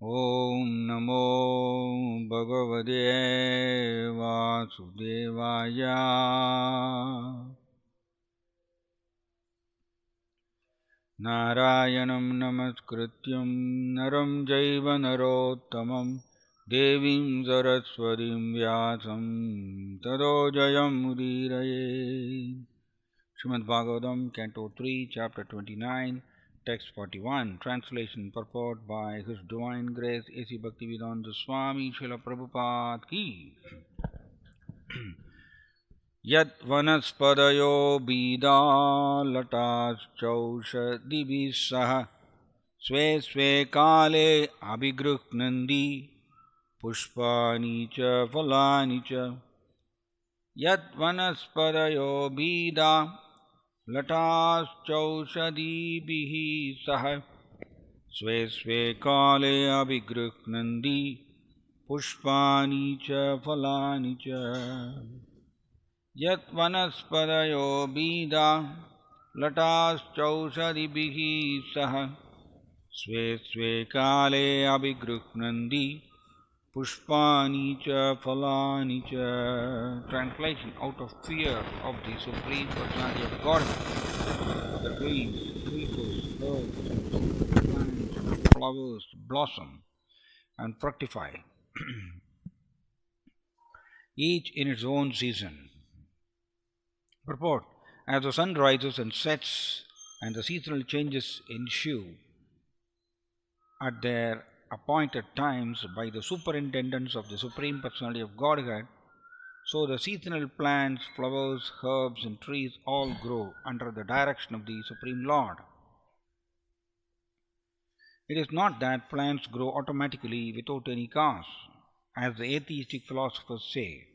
ॐ नमो भगवते वासुदेवाय। नारायणं नमस्कृत्यं नरं चैव नरोत्तमं देवीं सरस्वतीं व्यासं ततो जयमुदीरये। Srimad-Bhagavatam, Canto 3, Chapter 29, Text 41, Translation Purport by His Divine Grace A.C. Bhaktivedanta Swami Srila Prabhupada Ki. Yat vanaspadayo bida lataschaushadibhi saha sve sve kale abhigruhnandi pushpani cha phalani cha. Yat vanaspadayo bida लटाश्चौषधीभिः सह स्वे स्वे काले अभिगृह्णन्ति पुष्पाणि च फलानि च। यत् वनस्पतयो बीजा लटाश्चौषधिभिः सह स्वे स्वे काले अभिगृह्णन्ति पुष्पाणि च फलानि च. Translation: out of fear of the Supreme Personality of Godhead, the trees, creepers, birds, plants, and flowers blossom and fructify, each in its own season. Purport: as the sun rises and sets and the seasonal changes ensue at their appointed times by the superintendence of the Supreme Personality of Godhead, so the seasonal plants, flowers, herbs, and trees all grow under the direction of the Supreme Lord. It is not that plants grow automatically without any cause, as the atheistic philosophers say.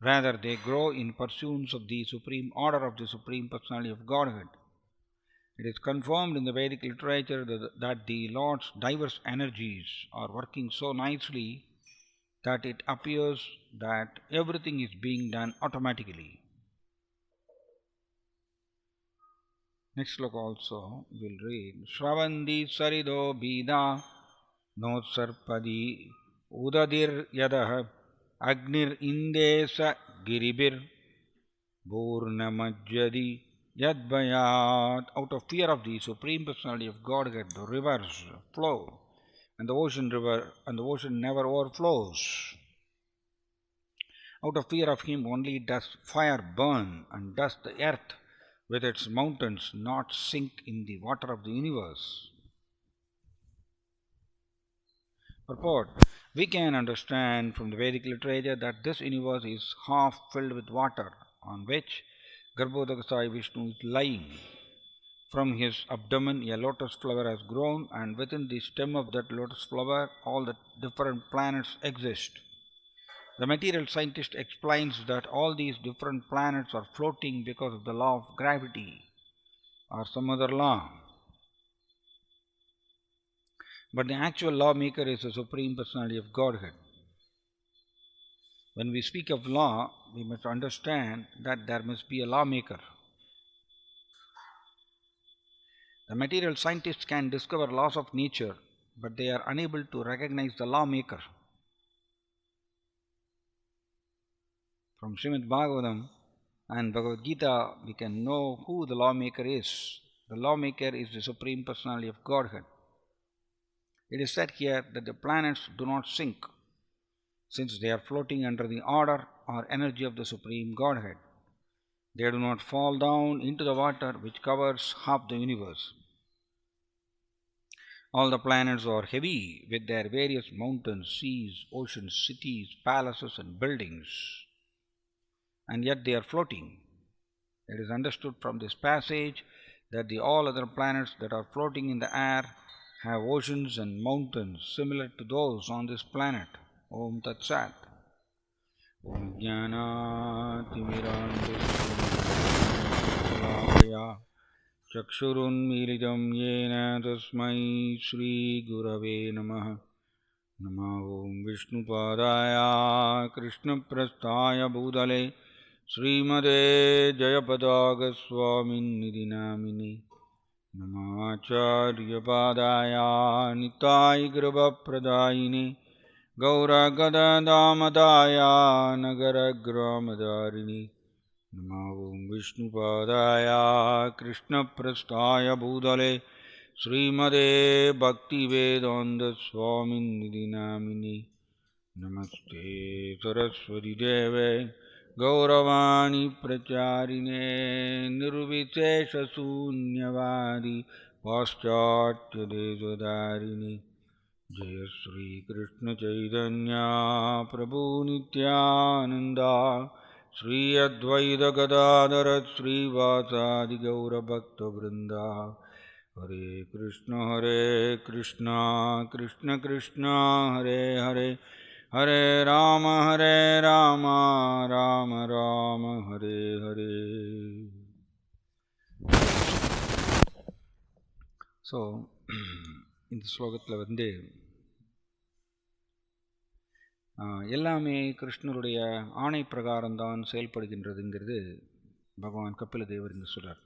Rather, they grow in pursuance of the supreme order of the Supreme Personality of Godhead. It is confirmed in the Vedic literature that the Lord's diverse energies are working so nicely that it appears that everything is being done automatically. Next sloka also we'll read. Shravandi sarido bida no sarpadi udadir yadah agnir indesa giribir burnamajyadi yadbayat. Out of fear of the Supreme Personality of Godhead, the rivers flow, and the ocean never overflows. Out of fear of him only does fire burn, and does the earth with its mountains not sink in the water of the universe. Purport: we can understand from the Vedic literature that this universe is half filled with water, on which Garbhodaka Sai Vishnu is lying. From his abdomen a lotus flower has grown, and within the stem of that lotus flower all the different planets exist. The material scientist explains that all these different planets are floating because of the law of gravity or some other law. But the actual lawmaker is the Supreme Personality of Godhead. When we speak of law, we must understand that there must be a lawmaker. The material scientists can discover laws of nature, but they are unable to recognize the lawmaker. From Srimad Bhagavatam and Bhagavad Gita, we can know who the lawmaker is. The lawmaker is the Supreme Personality of Godhead. It is said here that the planets do not sink, since they are floating under the order or energy of the Supreme Godhead. They do not fall down into the water which covers half the universe. All the planets are heavy with their various mountains, seas, oceans, cities, palaces, and buildings, and yet they are floating. It is understood from this passage that the all other planets that are floating in the air have oceans and mountains similar to those on this planet. Om Tat Sat. Om Jnana Chakshurunmilitam Yena Tasmai Shri Gurave Namaha. Namo Om Vishnupadaya Krishna Prasthaya Bhudale Srimade Jayapadaga Swamin Nidhi Namini नमाचार्यपादाया Nitai कृपाप्रदायिने गौरगदामदाया नगरग्रामदारिणे नमो विष्णुपादाय कृष्णप्रस्थाय भूतले श्रीमते भक्तिवेदान्तस्वामिनिधि नामिने नमस्ते सरस्वती देवे गौरवाणी प्रचारिणे निर्विशेषशून्यवादी पाश्चात्यदेशधारिणे जय श्री कृष्ण चैतन्य प्रभु नित्यानंदा श्री अद्वैत गदाधर श्रीवासादि गौरभक्तवृंदा हरे Krishna Krishna Krishna Hare Hare Hare Ram Ram Ram Hare Hare. So இந்த ஸ்லோகத்தில் வந்து எல்லாமே கிருஷ்ணருடைய ஆணை பிரகாரம்தான் செயல்படுகின்றதுங்கிறது பகவான் கபில தேவர் இங்கு சொல்கிறார்.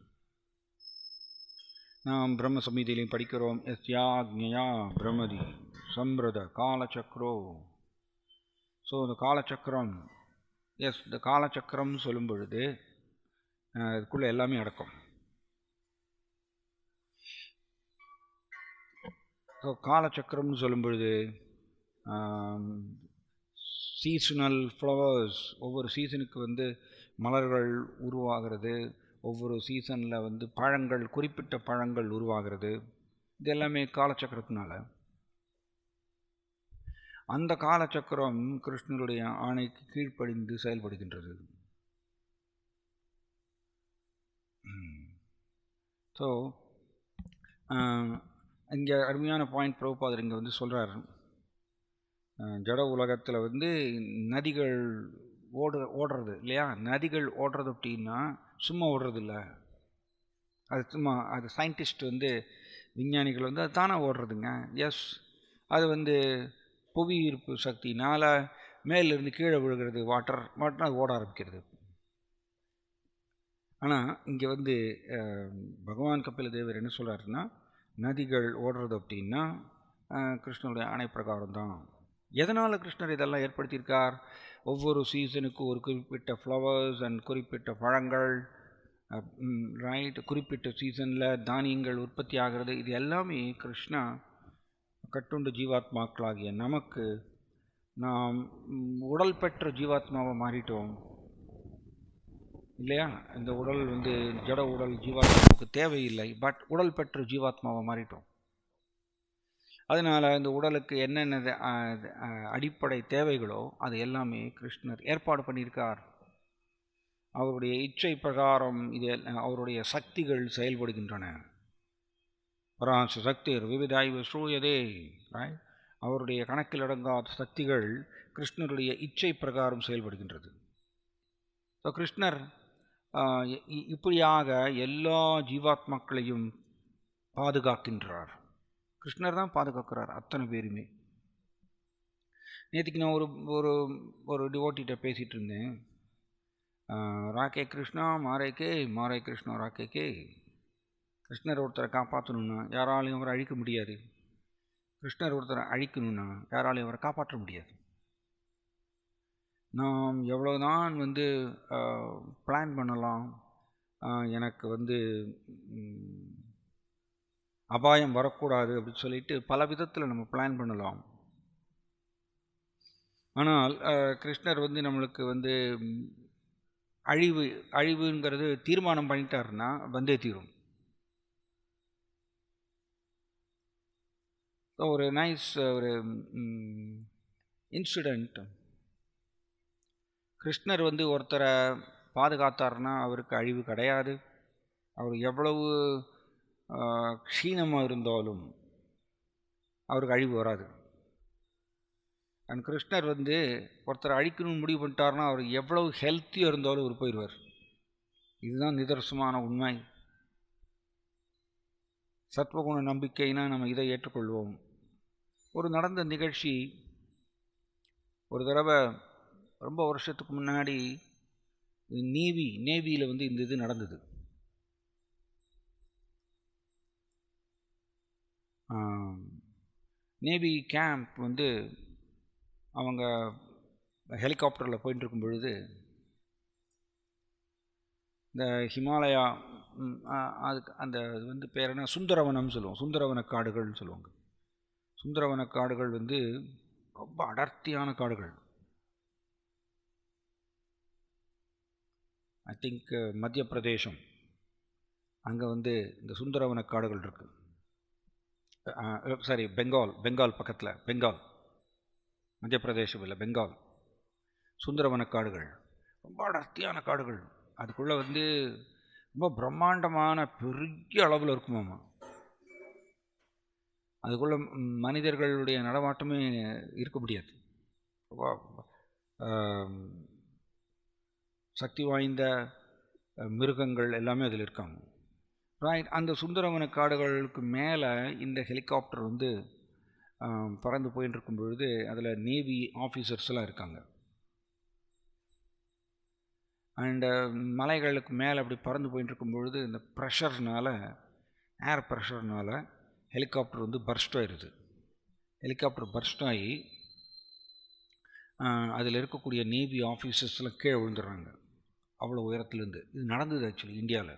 நாம் பிரம்ம சம்ஹிதையிலையும் படிக்கிறோம், யஸ்யாக்ஞயா பிரமதி சம்பிரத காலச்சக்ரோ. ஸோ இந்த காலச்சக்கரம், இந்த காலச்சக்கரம் சொல்லும் பொழுது அதுக்குள்ளே எல்லாமே அடக்கம். ஸோ காலச்சக்கரம்னு சொல்லும் பொழுது சீசனல் ஃப்ளவர்ஸ், ஒவ்வொரு சீசனுக்கு வந்து மலர்கள் உருவாகிறது, ஒவ்வொரு சீசனில் வந்து பழங்கள், குறிப்பிட்ட பழங்கள் உருவாகிறது. இது எல்லாமே காலச்சக்கரத்தினால. அந்த காலச்சக்கரம் கிருஷ்ணருடைய ஆணைக்கு கீழ்ப்படிந்து செயல்படுகின்றது. ஸோ இங்கே அருமையான பாயிண்ட் பிரபுபாதர் இங்கே வந்து சொல்கிறார். ஜட உலகத்தில் வந்து நதிகள் ஓடுறது இல்லையா? நதிகள் ஓடுறது அப்படின்னா சும்மா ஓடுறது இல்லை, அது சும்மா, அது சயின்டிஸ்ட் வந்து விஞ்ஞானிகள் வந்து அது தானே ஓடுறதுங்க. எஸ், அது வந்து புவி ஈர்ப்பு சக்தினால் மேலிருந்து கீழே விழுகிறது, வாட்டர் அது ஓட ஆரம்பிக்கிறது. ஆனால் இங்கே வந்து பகவான் கபில தேவர் என்ன சொல்கிறாருன்னா, நதிகள் ஓடுறது அப்படின்னா கிருஷ்ணனுடைய ஆணை பிரகாரம் தான். எதனால் கிருஷ்ணர் இதெல்லாம் ஏற்படுத்தியிருக்கார்? ஒவ்வொரு சீசனுக்கு ஒரு குறிப்பிட்ட ஃப்ளவர்ஸ் அண்ட் குறிப்பிட்ட பழங்கள், ரைட், குறிப்பிட்ட சீசனில் தானியங்கள் உற்பத்தி ஆகிறது. இது எல்லாமே கிருஷ்ணா கட்டுண்டு ஜீவாத்மாக்களாகிய நமக்கு, நாம் உடல் பெற்ற ஜீவாத்மாவை மாறிட்டோம் இல்லையா? இந்த உடல் வந்து ஜட உடல் ஜீவாத்மாவுக்கு தேவையில்லை, பட் உடல் பெற்ற ஜீவாத்மாவை மாறிட்டோம். அதனால் இந்த உடலுக்கு என்னென்ன அடிப்படை தேவைகளோ அது எல்லாமே கிருஷ்ணர் ஏற்பாடு பண்ணியிருக்கார். அவருடைய இச்சை பிரகாரம் இது அவருடைய சக்திகள் செயல்படுகின்றன. பராச சக்தி விவிதாய்வு சூயதே, அவருடைய கணக்கில் அடங்காத சக்திகள் கிருஷ்ணருடைய இச்சை பிரகாரம் செயல்படுகின்றது. ஸோ கிருஷ்ணர் இப்படியாக எல்லா ஜீவாத்மாக்களையும் பாதுகாக்கின்றார். கிருஷ்ணர் தான் பாதுகாக்கிறார் அத்தனை பேருமே. நேற்றுக்கு நான் ஒரு ஒரு டிவோட்டிகிட்ட பேசிகிட்டு இருந்தேன். ராக்கே கிருஷ்ணா மாரே கிருஷ்ணா ராக்கே. கிருஷ்ணர் ஒருத்தரை காப்பாற்றணுன்னா யாராலையும் அவரை அழிக்க முடியாது. கிருஷ்ணர் ஒருத்தரை அழிக்கணுன்னா யாராலையும் அவரை காப்பாற்ற முடியாது. நாம் எவ்வளோதான் வந்து பிளான் பண்ணலாம், எனக்கு வந்து அபாயம் வரக்கூடாது அப்படின்னு சொல்லிட்டு பல விதத்தில் நம்ம பிளான் பண்ணலாம். ஆனால் கிருஷ்ணர் வந்து நம்மளுக்கு வந்து அழிவுங்கிறது தீர்மானம் பண்ணிட்டாருன்னா வந்தே தீரும். ஒரு நைஸ் ஒரு இன்சிடெண்ட், கிருஷ்ணர் வந்து ஒருத்தரை பாதுகாத்தார்னா அவருக்கு அழிவு கிடையாது. அவர் எவ்வளவு க்ஷீணமாக இருந்தாலும் அவருக்கு அழிவு வராது. அண்ட் கிருஷ்ணர் வந்து ஒருத்தரை அழிக்கணும்னு முடிவு பண்ணிட்டார்னா அவர் எவ்வளவு ஹெல்த்தியாக இருந்தாலும் அவர் போயிடுவார். இதுதான் நிதர்சனமான உண்மை. சத்வகுண நம்பிக்கைனா நம்ம இதை ஏற்றுக்கொள்வோம். ஒரு நடந்த நிகழ்ச்சி, ஒரு தடவை ரொம்ப வருஷத்துக்கு முன்னாடி நேவியில் வந்து இந்த இது நடந்தது. நேவி கேம்ப் வந்து அவங்க ஹெலிகாப்டரில் போயிட்டு இருக்கும் பொழுது இந்த ஹிமாலயா அதுக்கு அந்த இது வந்து பேர் என்ன, சுந்தரவனம்னு சொல்லுவோம், சுந்தரவன காடுகள்னு சொல்லுவாங்க. சுந்தரவன காடுகள் வந்து ரொம்ப அடர்த்தியான காடுகள். ஐ திங்க் மத்திய பிரதேசம் அங்கே வந்து இந்த சுந்தரவன காடுகள் இருக்குது. சாரி, பெங்கால் பக்கத்தில், பெங்கால், மத்திய பிரதேசம் இல்லை, பெங்கால். சுந்தரவன காடுகள் ரொம்ப அடர்த்தியான காடுகள். அதுக்குள்ளே வந்து ரொம்ப பிரம்மாண்டமான பெரிய அளவில் இருக்குமாம்மா. அதுக்குள்ளே மனிதர்களுடைய நடமாட்டமே இருக்க முடியாது. சக்தி வாய்ந்த மிருகங்கள் எல்லாமே அதில் இருக்காங்க. ரைட். அந்த சுந்தரவன காடுகளுக்கு மேலே இந்த ஹெலிகாப்டர் வந்து பறந்து போயின்னு இருக்கும் பொழுது அதில் நேவி ஆஃபீஸர்ஸ்லாம் இருக்காங்க. அண்டு மலைகளுக்கு மேலே அப்படி பறந்து போயிட்டு இருக்கும் பொழுது இந்த ப்ரெஷர்னால், ஏர் ப்ரெஷர்னால் ஹெலிகாப்டர் வந்து பர்ஸ்ட் ஆயிடுது. ஹெலிகாப்டர் பர்ஸ்ட் ஆகி அதில் இருக்கக்கூடிய நேவி ஆஃபீஸர்ஸ்லாம் கீழே விழுந்துடுறாங்க அவ்வளோ உயரத்துலேருந்து. இது நடந்தது ஆக்சுவலி இந்தியாவில்.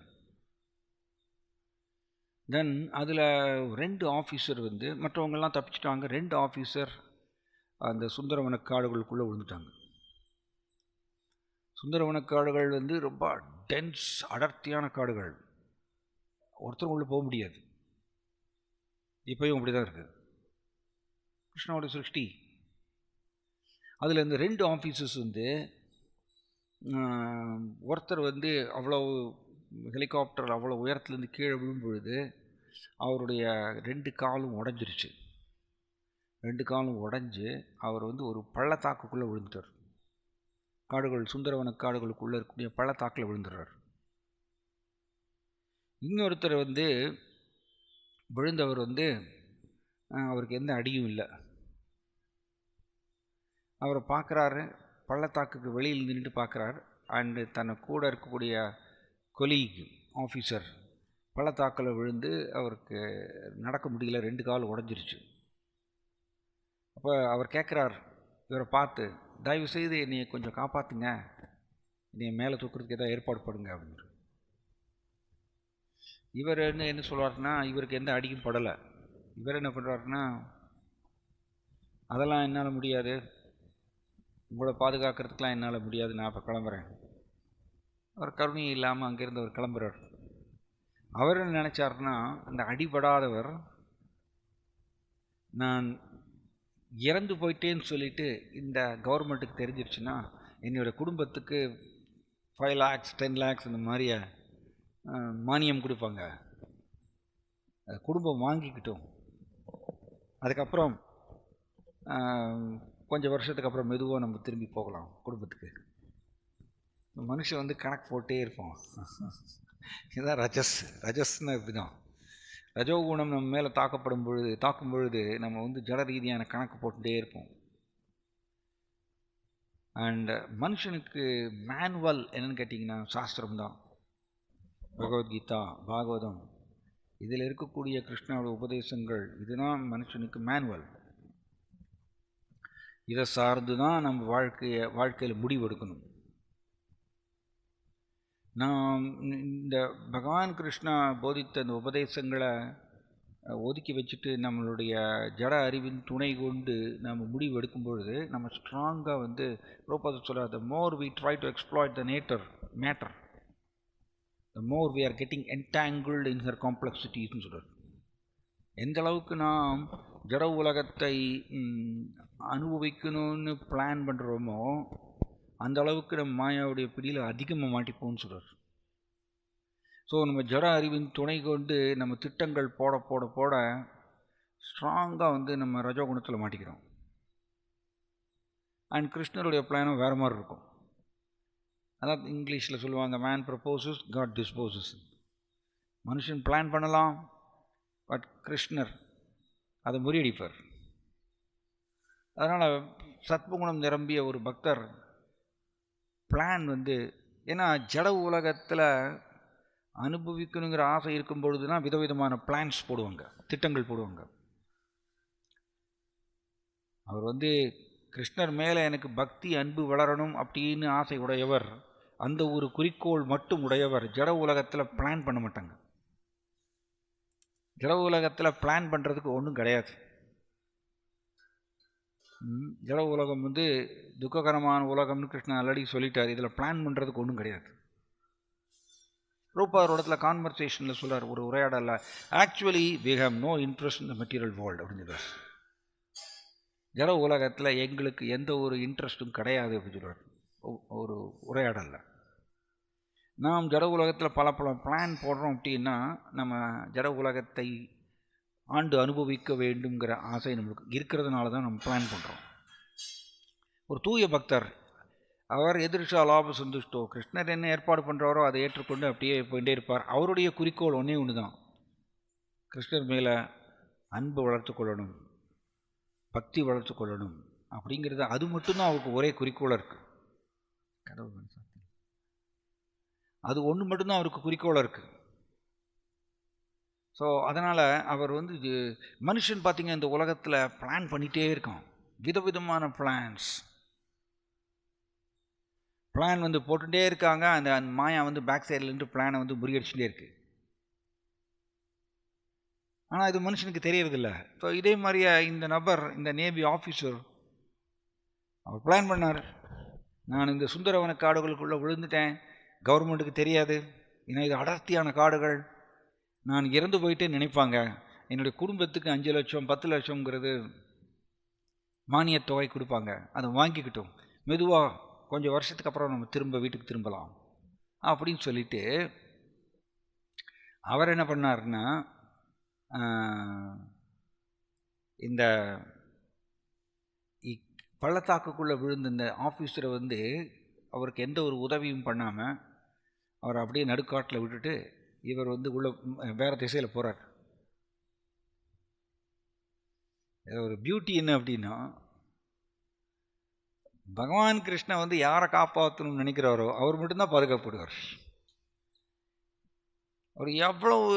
தென் அதில் 2 ஆஃபீஸர் வந்து, மற்றவங்கெல்லாம் தப்பிச்சிட்டாங்க. 2 ஆஃபீஸர் அந்த சுந்தரவன காடுகளுக்குள்ளே விழுந்துட்டாங்க. சுந்தரவன காடுகள் வந்து ரொம்ப டென்ஸ் அடர்த்தியான காடுகள். ஒருத்தரும் உள்ளே போக முடியாது. இப்போயும் அப்படி தான் இருக்குது கிருஷ்ணாவோட சிருஷ்டி. அதில் இந்த 2 ஆஃபீஸர்ஸ் வந்து ஒருத்தர் வந்து அவ்வளோ ஹெலிகாப்டர் அவ்வளோ உயரத்துலேருந்து கீழே விழும்பொழுது அவருடைய 2 காலும் உடஞ்சிருச்சு. 2 காலும் உடஞ்சி அவர் வந்து ஒரு பள்ளத்தாக்குக்குள்ளே விழுந்துட்டார். காடுகள், சுந்தரவன காடுகளுக்குள்ளே இருக்கக்கூடிய பள்ளத்தாக்கில் விழுந்துடுறார். இன்னொருத்தர் வந்து விழுந்தவர் வந்து அவருக்கு எந்த அடியும் இல்லை. அவரை பார்க்குறாரு, பள்ளத்தாக்குக்கு வெளியில் நின்றுட்டு பார்க்குறார். அண்டு தன்னை கூட இருக்கக்கூடிய கொலீக் ஆஃபீஸர் பள்ளத்தாக்கில் விழுந்து அவருக்கு நடக்க முடியல, 2 கால் உடஞ்சிருச்சு. அப்போ அவர் கேட்குறார் இவரை பார்த்து, தயவு செய்து என்னையை கொஞ்சம் காப்பாற்றுங்க, என்னையை மேலே தூக்குறதுக்கு ஏதாவது ஏற்பாடு பண்ணுங்க அப்படின்னு. இவர் என்ன சொல்கிறாருன்னா, இவருக்கு எந்த அடியும் படலை. இவர் என்ன பண்ணுறாருன்னா, அதெல்லாம் என்னால் முடியாது, உங்களை பாதுகாக்கிறதுக்கெலாம் என்னால் முடியாது, நான் இப்போ கிளம்புறேன். அவர் கருணை இல்லாமல் அங்கேருந்து அவர் கிளம்புறார். அவர் என்ன நினச்சாருன்னா, அந்த அடிபடாதவர் நான் இறந்து போயிட்டேன்னு சொல்லிட்டு இந்த கவர்மெண்ட்டுக்கு தெரிஞ்சிருச்சுன்னா என்னோடய குடும்பத்துக்கு 5 lakhs 10 lakhs இந்த மாதிரியே மானியம் கொடுப்பாங்க, குடும்பம் வாங்கிக்கிட்டோம். அதுக்கப்புறம் கொஞ்சம் வருஷத்துக்கு அப்புறம் மெதுவாக நம்ம திரும்பி போகலாம் குடும்பத்துக்கு. மனுஷன் வந்து கணக்கு போட்டே இருப்போம். இதுதான் ரஜஸ்ன்னு இப்படிதான். ரஜோகுணம் நம்ம மேலே தாக்கும் பொழுது நம்ம வந்து ஜட ரீதியான கணக்கு போட்டுகிட்டே இருப்போம். அண்ட் மனுஷனுக்கு மேனுவல் என்னன்னு கேட்டிங்கன்னா சாஸ்திரம்தான். பகவத்கீதா, பாகவதம், இதில் இருக்கக்கூடிய கிருஷ்ணாவோட உபதேசங்கள், இதுதான் மனுஷனுக்கு மேனுவல். இதை சார்ந்து தான் நம்ம வாழ்க்கையில் முடிவெடுக்கணும். நாம் இந்த பகவான் கிருஷ்ணா போதித்த இந்த உபதேசங்களை ஒதுக்கி வச்சுட்டு நம்மளுடைய ஜட அறிவின் துணை கொண்டு நம்ம முடிவு எடுக்கும் பொழுது நம்ம ஸ்ட்ராங்காக வந்து ப்ரோபாத சொல்ல, the more we try to exploit the matter, the more we are getting entangled in her complexities சொல்கிறார். எந்த அளவுக்கு நாம் ஜட உலகத்தை அனுபவிக்கணும்னு பிளான் பண்ணுறோமோ அந்த அளவுக்கு நம்ம மாயாவுடைய பிடியில் அதிகமாக மாட்டிப்போம்னு சொல்கிறார். ஸோ நம்ம ஜட அறிவின் துணை கொண்டு நம்ம திட்டங்கள் போட ஸ்ட்ராங்காக வந்து நம்ம ரஜோகுணத்தில் மாட்டிக்கிறோம். அண்ட் கிருஷ்ணருடைய பிளானும் வேறு மாதிரி இருக்கும். அதான் இங்கிலீஷில் சொல்லுவாங்க, மேன் ப்ரப்போசஸ் காட் டிஸ்போசஸ். மனுஷன் பிளான் பண்ணலாம், பட் கிருஷ்ணர் அதை முறியடிப்பார். அதனால் சத்வகுணம் நிரம்பிய ஒரு பக்தர் பிளான் வந்து, ஏன்னா ஜட உலகத்தில் அனுபவிக்கணுங்கிற ஆசை இருக்கும் பொழுது தான் விதவிதமான பிளான்ஸ் போடுவாங்க, திட்டங்கள் போடுவாங்க. அவர் வந்து கிருஷ்ணர் மேலே எனக்கு பக்தி அன்பு வளரணும் அப்படின்னு ஆசை உடையவர், அந்த ஒரு குறிக்கோள் மட்டும் உடையவர். ஜட உலகத்தில் பிளான் பண்ண மாட்டாங்க. ஜட உலகத்தில் பிளான் பண்ணுறதுக்கு ஒன்றும் கிடையாது. ஜட உலகம் வந்து துக்ககரமான உலகம்னு கிருஷ்ணன் ஆல்ரெடி சொல்லிட்டார். இதில் பிளான் பண்ணுறதுக்கு ஒன்றும் கிடையாது. ரூபார் இடத்துல கான்வர்சேஷனில் சொல்கிறார், ஒரு உரையாடல, actually we have no interest in the material world அப்படின்னு சொல்கிறார். ஜட உலகத்தில் எங்களுக்கு எந்த ஒரு இன்ட்ரெஸ்ட்டும் கிடையாது அப்படின்னு சொல்கிறார் ஒரு உரையாடலில். நாம் ஜட உலகத்தில் பல பிளான் போடுறோம் அப்படின்னா நம்ம ஜட உலகத்தை ஆண்டு அனுபவிக்க வேண்டுங்கிற ஆசை நம்மளுக்கு இருக்கிறதுனால தான் நம்ம பிளான் பண்ணுறோம். ஒரு தூய பக்தர், அவர் எதிர்ஷா லாப சந்துஷ்டோ, கிருஷ்ணர் என்ன ஏற்பாடு பண்ணுறாரோ அதை ஏற்றுக்கொண்டு அப்படியே போயிட்டே இருப்பார். அவருடைய குறிக்கோள் ஒன்றே ஒன்று தான், கிருஷ்ணர் மேலே அன்பு வளர்த்து கொள்ளணும், பக்தி வளர்த்து கொள்ளணும் அப்படிங்கிறது. அது மட்டும்தான் அவருக்கு ஒரே குறிக்கோளாக இருக்குது. கடவுள் அது ஒன்று மட்டும்தான் அவருக்கு குறிக்கோளாக இருக்குது. ஸோ அதனால் அவர் வந்து மனுஷன் பார்த்திங்க இந்த உலகத்தில் பிளான் பண்ணிகிட்டே இருக்கான், விதவிதமான பிளான் வந்து போட்டுகிட்டே இருக்காங்க. அந்த மாயா வந்து பேக் சைட்லேருந்து பிளானை வந்து முறியடிச்சுட்டே இருக்கு. ஆனால் இது மனுஷனுக்கு தெரியறதில்ல. ஸோ இதே மாதிரியே இந்த நபர், இந்த நேவி ஆஃபீஸர், அவர் பிளான் பண்ணார், நான் இந்த சுந்தரவன காடுகளுக்குள்ளே விழுந்துட்டேன், கவர்மெண்ட்டுக்கு தெரியாது, ஏன்னா இது அடர்த்தியான காடுகள், நான் இறந்து போயிட்டே நினைப்பாங்க, என்னுடைய குடும்பத்துக்கு 5 லட்சம் 10 லட்சங்கிறது மானியத் தொகை கொடுப்பாங்க, அதை வாங்கிக்கிட்டோம், மெதுவாக கொஞ்சம் வருஷத்துக்கு அப்புறம் நம்ம திரும்ப வீட்டுக்கு திரும்பலாம் அப்படின்னு சொல்லிட்டு அவர் என்ன பண்ணார்னா, இந்த பள்ளத்தாக்குக்குள்ளே விழுந்த இந்த ஆஃபீஸரை வந்து அவருக்கு எந்த ஒரு உதவியும் பண்ணாமல் அவர் அப்படியே நடுக்காட்டில் விட்டுட்டு இவர் வந்து உள்ள வேறு திசையில் போகிறார். ஒரு பியூட்டி என்ன அப்படின்னா, பகவான் கிருஷ்ணன் வந்து யாரை காப்பாற்றணும்னு நினைக்கிறாரோ அவர் மட்டும்தான் பாதுகாப்படுவார். அவர் எவ்வளவு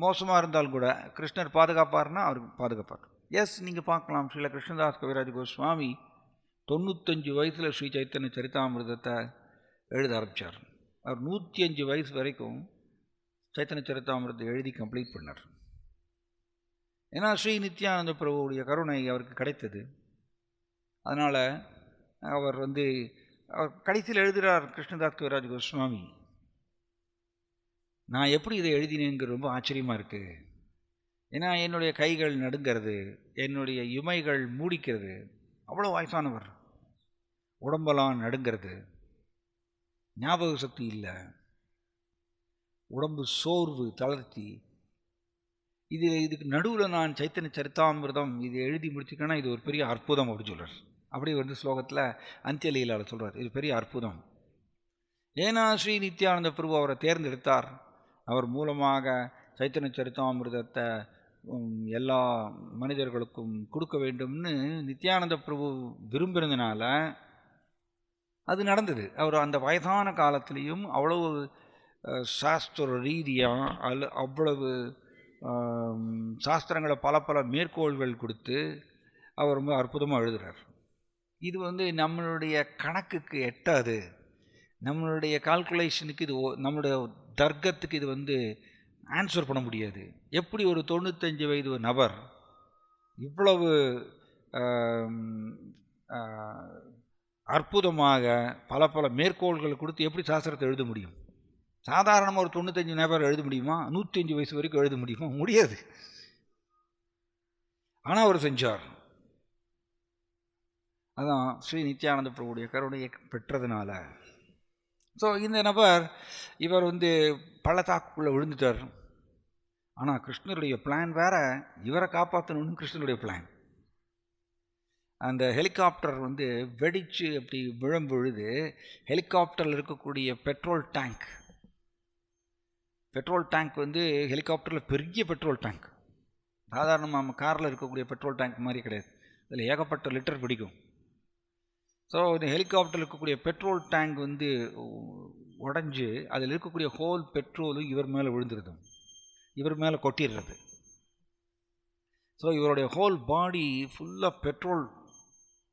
மோசமாக இருந்தாலும் கூட கிருஷ்ணர் பாதுகாப்பார்னா அவருக்கு பாதுகாப்பார். எஸ், நீங்கள் பார்க்கலாம், ஸ்ரீல கிருஷ்ணதாஸ் கவிராஜ் கோஸ்வாமி 95 வயசில் ஸ்ரீ சைத்தன்ய சரிதாமிர்தத்தை எழுத ஆரம்பித்தார். அவர் 105 வயசு வரைக்கும் சைத்தன்ய சரிதாமிர்தத்தை எழுதி கம்ப்ளீட் பண்ணார். ஏன்னா ஸ்ரீ நித்யானந்த பிரபுவுடைய கருணை அவருக்கு கிடைத்தது. அதனால் அவர் வந்து அவர் கடைசியில் எழுதுகிறார் கிருஷ்ணதாஸ் கவிராஜ் கோஸ்வாமி, நான் எப்படி இதை எழுதினேங்கிற ரொம்ப ஆச்சரியமாக இருக்குது. ஏன்னா என்னுடைய கைகள் நடுங்கிறது, என்னுடைய இமைகள் மூடிக்கிறது, அவ்வளோ வயசானவர், உடம்பெல்லாம் நடுங்கிறது, ஞாபக சக்தி இல்லை, உடம்பு சோர்வு தளர்த்தி, இதுக்கு நடுவில் நான் சைத்தன்ய சரிதாமிர்தம் இது எழுதி முடிச்சுக்கேன்னா இது ஒரு பெரிய அற்புதம் அப்படின்னு சொல்கிறார். அப்படி வந்து ஸ்லோகத்தில் அந்தியலீலாவில் சொல்கிறார், இது பெரிய அற்புதம். ஏன்னா ஸ்ரீ நித்யானந்த பிரபு அவரை தேர்ந்தெடுத்தார், அவர் மூலமாக சைத்தன்ய சரிதாமிர்தத்தை எல்லா மனிதர்களுக்கும் கொடுக்க வேண்டும்னு நித்யானந்த பிரபு விரும்பினதுனால அது நடந்தது. அவர் அந்த வயதான காலத்திலையும் அவ்வளவு சாஸ்திர ரீதியாக அவ்வளவு சாஸ்திரங்களை பல மேற்கோள்கள் கொடுத்து அவர் ரொம்ப அற்புதமாக எழுதுகிறார். இது வந்து நம்மளுடைய கணக்குக்கு எட்டாது, நம்மளுடைய கால்குலேஷனுக்கு இது, நம்மளுடைய தர்க்கத்துக்கு இது வந்து ஆன்சர் பண்ண முடியாது. எப்படி ஒரு 95 வயது நபர் இவ்வளவு அற்புதமாக பல மேற்கோள்கள் கொடுத்து எப்படி சாஸ்திரத்தை எழுத முடியும்? சாதாரணமாக ஒரு 95 நபர் எழுத முடியுமா? 105 வயசு வரைக்கும் எழுத முடியுமா? முடியாது. ஆனால் அவர் செஞ்சார். அதான் ஸ்ரீ நித்யானந்த பிரபுடைய கருணையை பெற்றதுனால. ஸோ இந்த நபர் இவர் வந்து பள்ளத்தாக்குள்ளே விழுந்துட்டார். ஆனால் கிருஷ்ணருடைய பிளான் வேற, இவரை காப்பாற்றணும்னு கிருஷ்ணருடைய பிளான். அந்த ஹெலிகாப்டர் வந்து வெடித்து அப்படி விழும்பொழுது ஹெலிகாப்டரில் இருக்கக்கூடிய பெட்ரோல் டேங்க் வந்து ஹெலிகாப்டரில் பெரிய பெட்ரோல் டேங்க், சாதாரணமாக நம்ம காரில் இருக்கக்கூடிய பெட்ரோல் டேங்க் மாதிரி கிடையாது, அதில் ஏகப்பட்ட லிட்டர் பிடிக்கும். ஸோ இந்த ஹெலிகாப்டரில் இருக்கக்கூடிய பெட்ரோல் டேங்க் வந்து உடஞ்சி அதில் இருக்கக்கூடிய ஹோல் பெட்ரோலும் இவர் மேலே விழுந்துருது, இவர் மேலே கொட்டிடுறது. ஸோ இவருடைய ஹோல் பாடி ஃபுல்லாக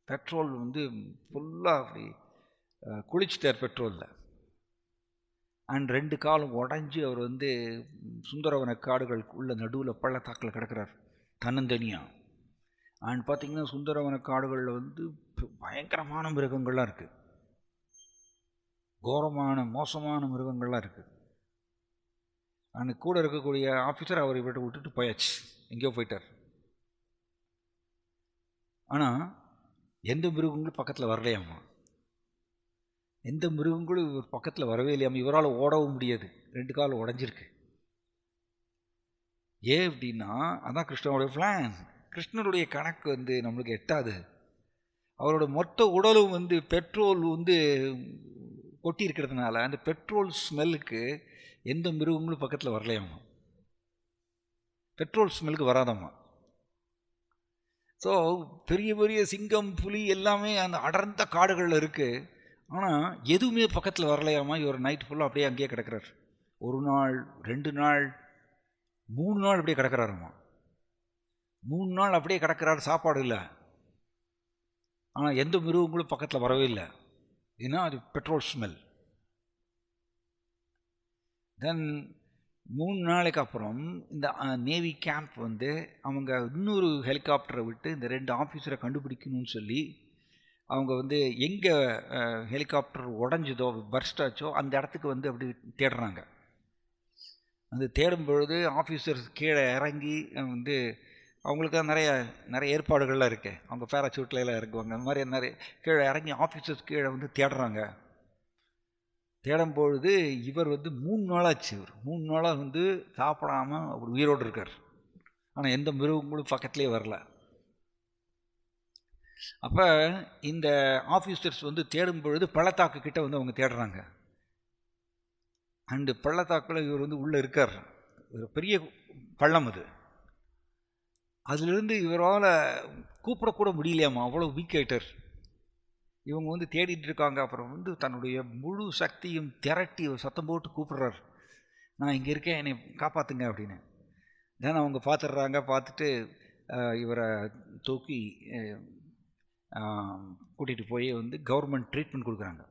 பெட்ரோல் வந்து ஃபுல்லாக அப்படி குளிச்சிட்டார் பெட்ரோலில். அண்ட் 2 காலும் உடஞ்சி அவர் வந்து சுந்தரவன காடுகளுக்கு உள்ள நடுவில் பள்ளத்தாக்கில் கிடக்கிறார் தன்னந்தனியாக. அண்ட் பார்த்திங்கன்னா சுந்தரவன காடுகளில் வந்து பயங்கரமான மிருகங்கள்லாம் இருக்குது, கோரமான மோசமான மிருகங்கள்லாம் இருக்குது. அண்ட் கூட இருக்கக்கூடிய ஆஃபீஸர் அவர் இவர்கிட்ட விட்டுட்டு போயாச்சு, எங்கேயோ போயிட்டார். ஆனால் எந்த மிருகங்களும் பக்கத்தில் வரலையாம்மா, எந்த மிருகங்களும் இவர் பக்கத்தில் வரவே இல்லையாம்மா. இவரால் ஓடவும் முடியாது, 2 கால் உடஞ்சிருக்கு. ஏன் அப்படின்னா அதான் கிருஷ்ணனுடைய பிளான். கிருஷ்ணனுடைய கணக்கு வந்து நம்மளுக்கு எட்டாது. அவரோட மொத்த உடலும் வந்து பெட்ரோல் வந்து கொட்டி இருக்கிறதுனால அந்த பெட்ரோல் ஸ்மெல்லுக்கு எந்த மிருகங்களும் பக்கத்தில் வரலையாம்மா, பெட்ரோல் ஸ்மெல்லுக்கு வராதம்மா. ஸோ பெரிய பெரிய சிங்கம் புலி எல்லாமே அந்த அடர்ந்த காடுகளில் இருக்குது, ஆனால் எதுவுமே பக்கத்தில் வரலையாம்மா. இவர் நைட் ஃபுல்லாக அப்படியே அங்கேயே கிடக்கிறார். 1 நாள் 2 நாள் 3 நாள் அப்படியே கிடக்கிறாருமா. 3 நாள் அப்படியே கிடக்கிறாரு, சாப்பாடு இல்லை. ஆனால் எந்த மிருகங்களும் பக்கத்தில் வரவே இல்லை, ஏன்னா அது பெட்ரோல் ஸ்மெல். தென் 3 நாளைக்கு அப்புறம் இந்த நேவி கேம்ப் வந்து அவங்க இன்னொரு ஹெலிகாப்டரை விட்டு இந்த 2 ஆஃபீஸரை கண்டுபிடிக்கணும்னு சொல்லி அவங்க வந்து எங்கே ஹெலிகாப்டர் உடஞ்சதோ பர்ஸ்ட் ஆச்சோ அந்த இடத்துக்கு வந்து அப்படி தேடுறாங்க. அந்த தேடும் பொழுது ஆஃபீஸர்ஸ் கீழே இறங்கி வந்து அவங்களுக்கு தான் நிறைய ஏற்பாடுகள்லாம் இருக்குது, அவங்க பேராசூட்டில் எல்லாம் இறங்குவாங்க. அந்த மாதிரி நிறைய கீழே இறங்கி ஆஃபீஸர்ஸ் கீழே வந்து தேடுறாங்க. தேடும்பொழுது இவர் வந்து 3 நாளாச்சு, இவர் 3 நாளாக வந்து சாப்பிடாமல் அவர் உயிரோடு இருக்கார். ஆனால் எந்த மிருகங்களும் பக்கத்துலேயே வரல. அப்போ இந்த ஆஃபீஸர்ஸ் வந்து தேடும் பொழுது பள்ளத்தாக்கு கிட்ட வந்து அவங்க தேடுறாங்க. அண்டு பள்ளத்தாக்கில் இவர் வந்து உள்ளே இருக்கார், ஒரு பெரிய பள்ளம் அது. அதிலிருந்து இவரால் கூப்பிடக்கூட முடியலையாம்மா, அவ்வளோ வீக் ஆகிட்டார். இவங்க வந்து தேடிட்டு இருக்காங்க. அப்புறம் வந்து தன்னுடைய முழு சக்தியும் திரட்டி சத்தம் போட்டு கூப்பிடுறார், நான் இங்கே இருக்கேன், என்னை காப்பாற்றுங்க அப்படின்னு. தென் அவங்க பார்த்துடுறாங்க. பார்த்துட்டு இவரை தூக்கி கூட்டிகிட்டு போய் வந்து கவர்மெண்ட் ட்ரீட்மெண்ட் கொடுக்குறாங்க.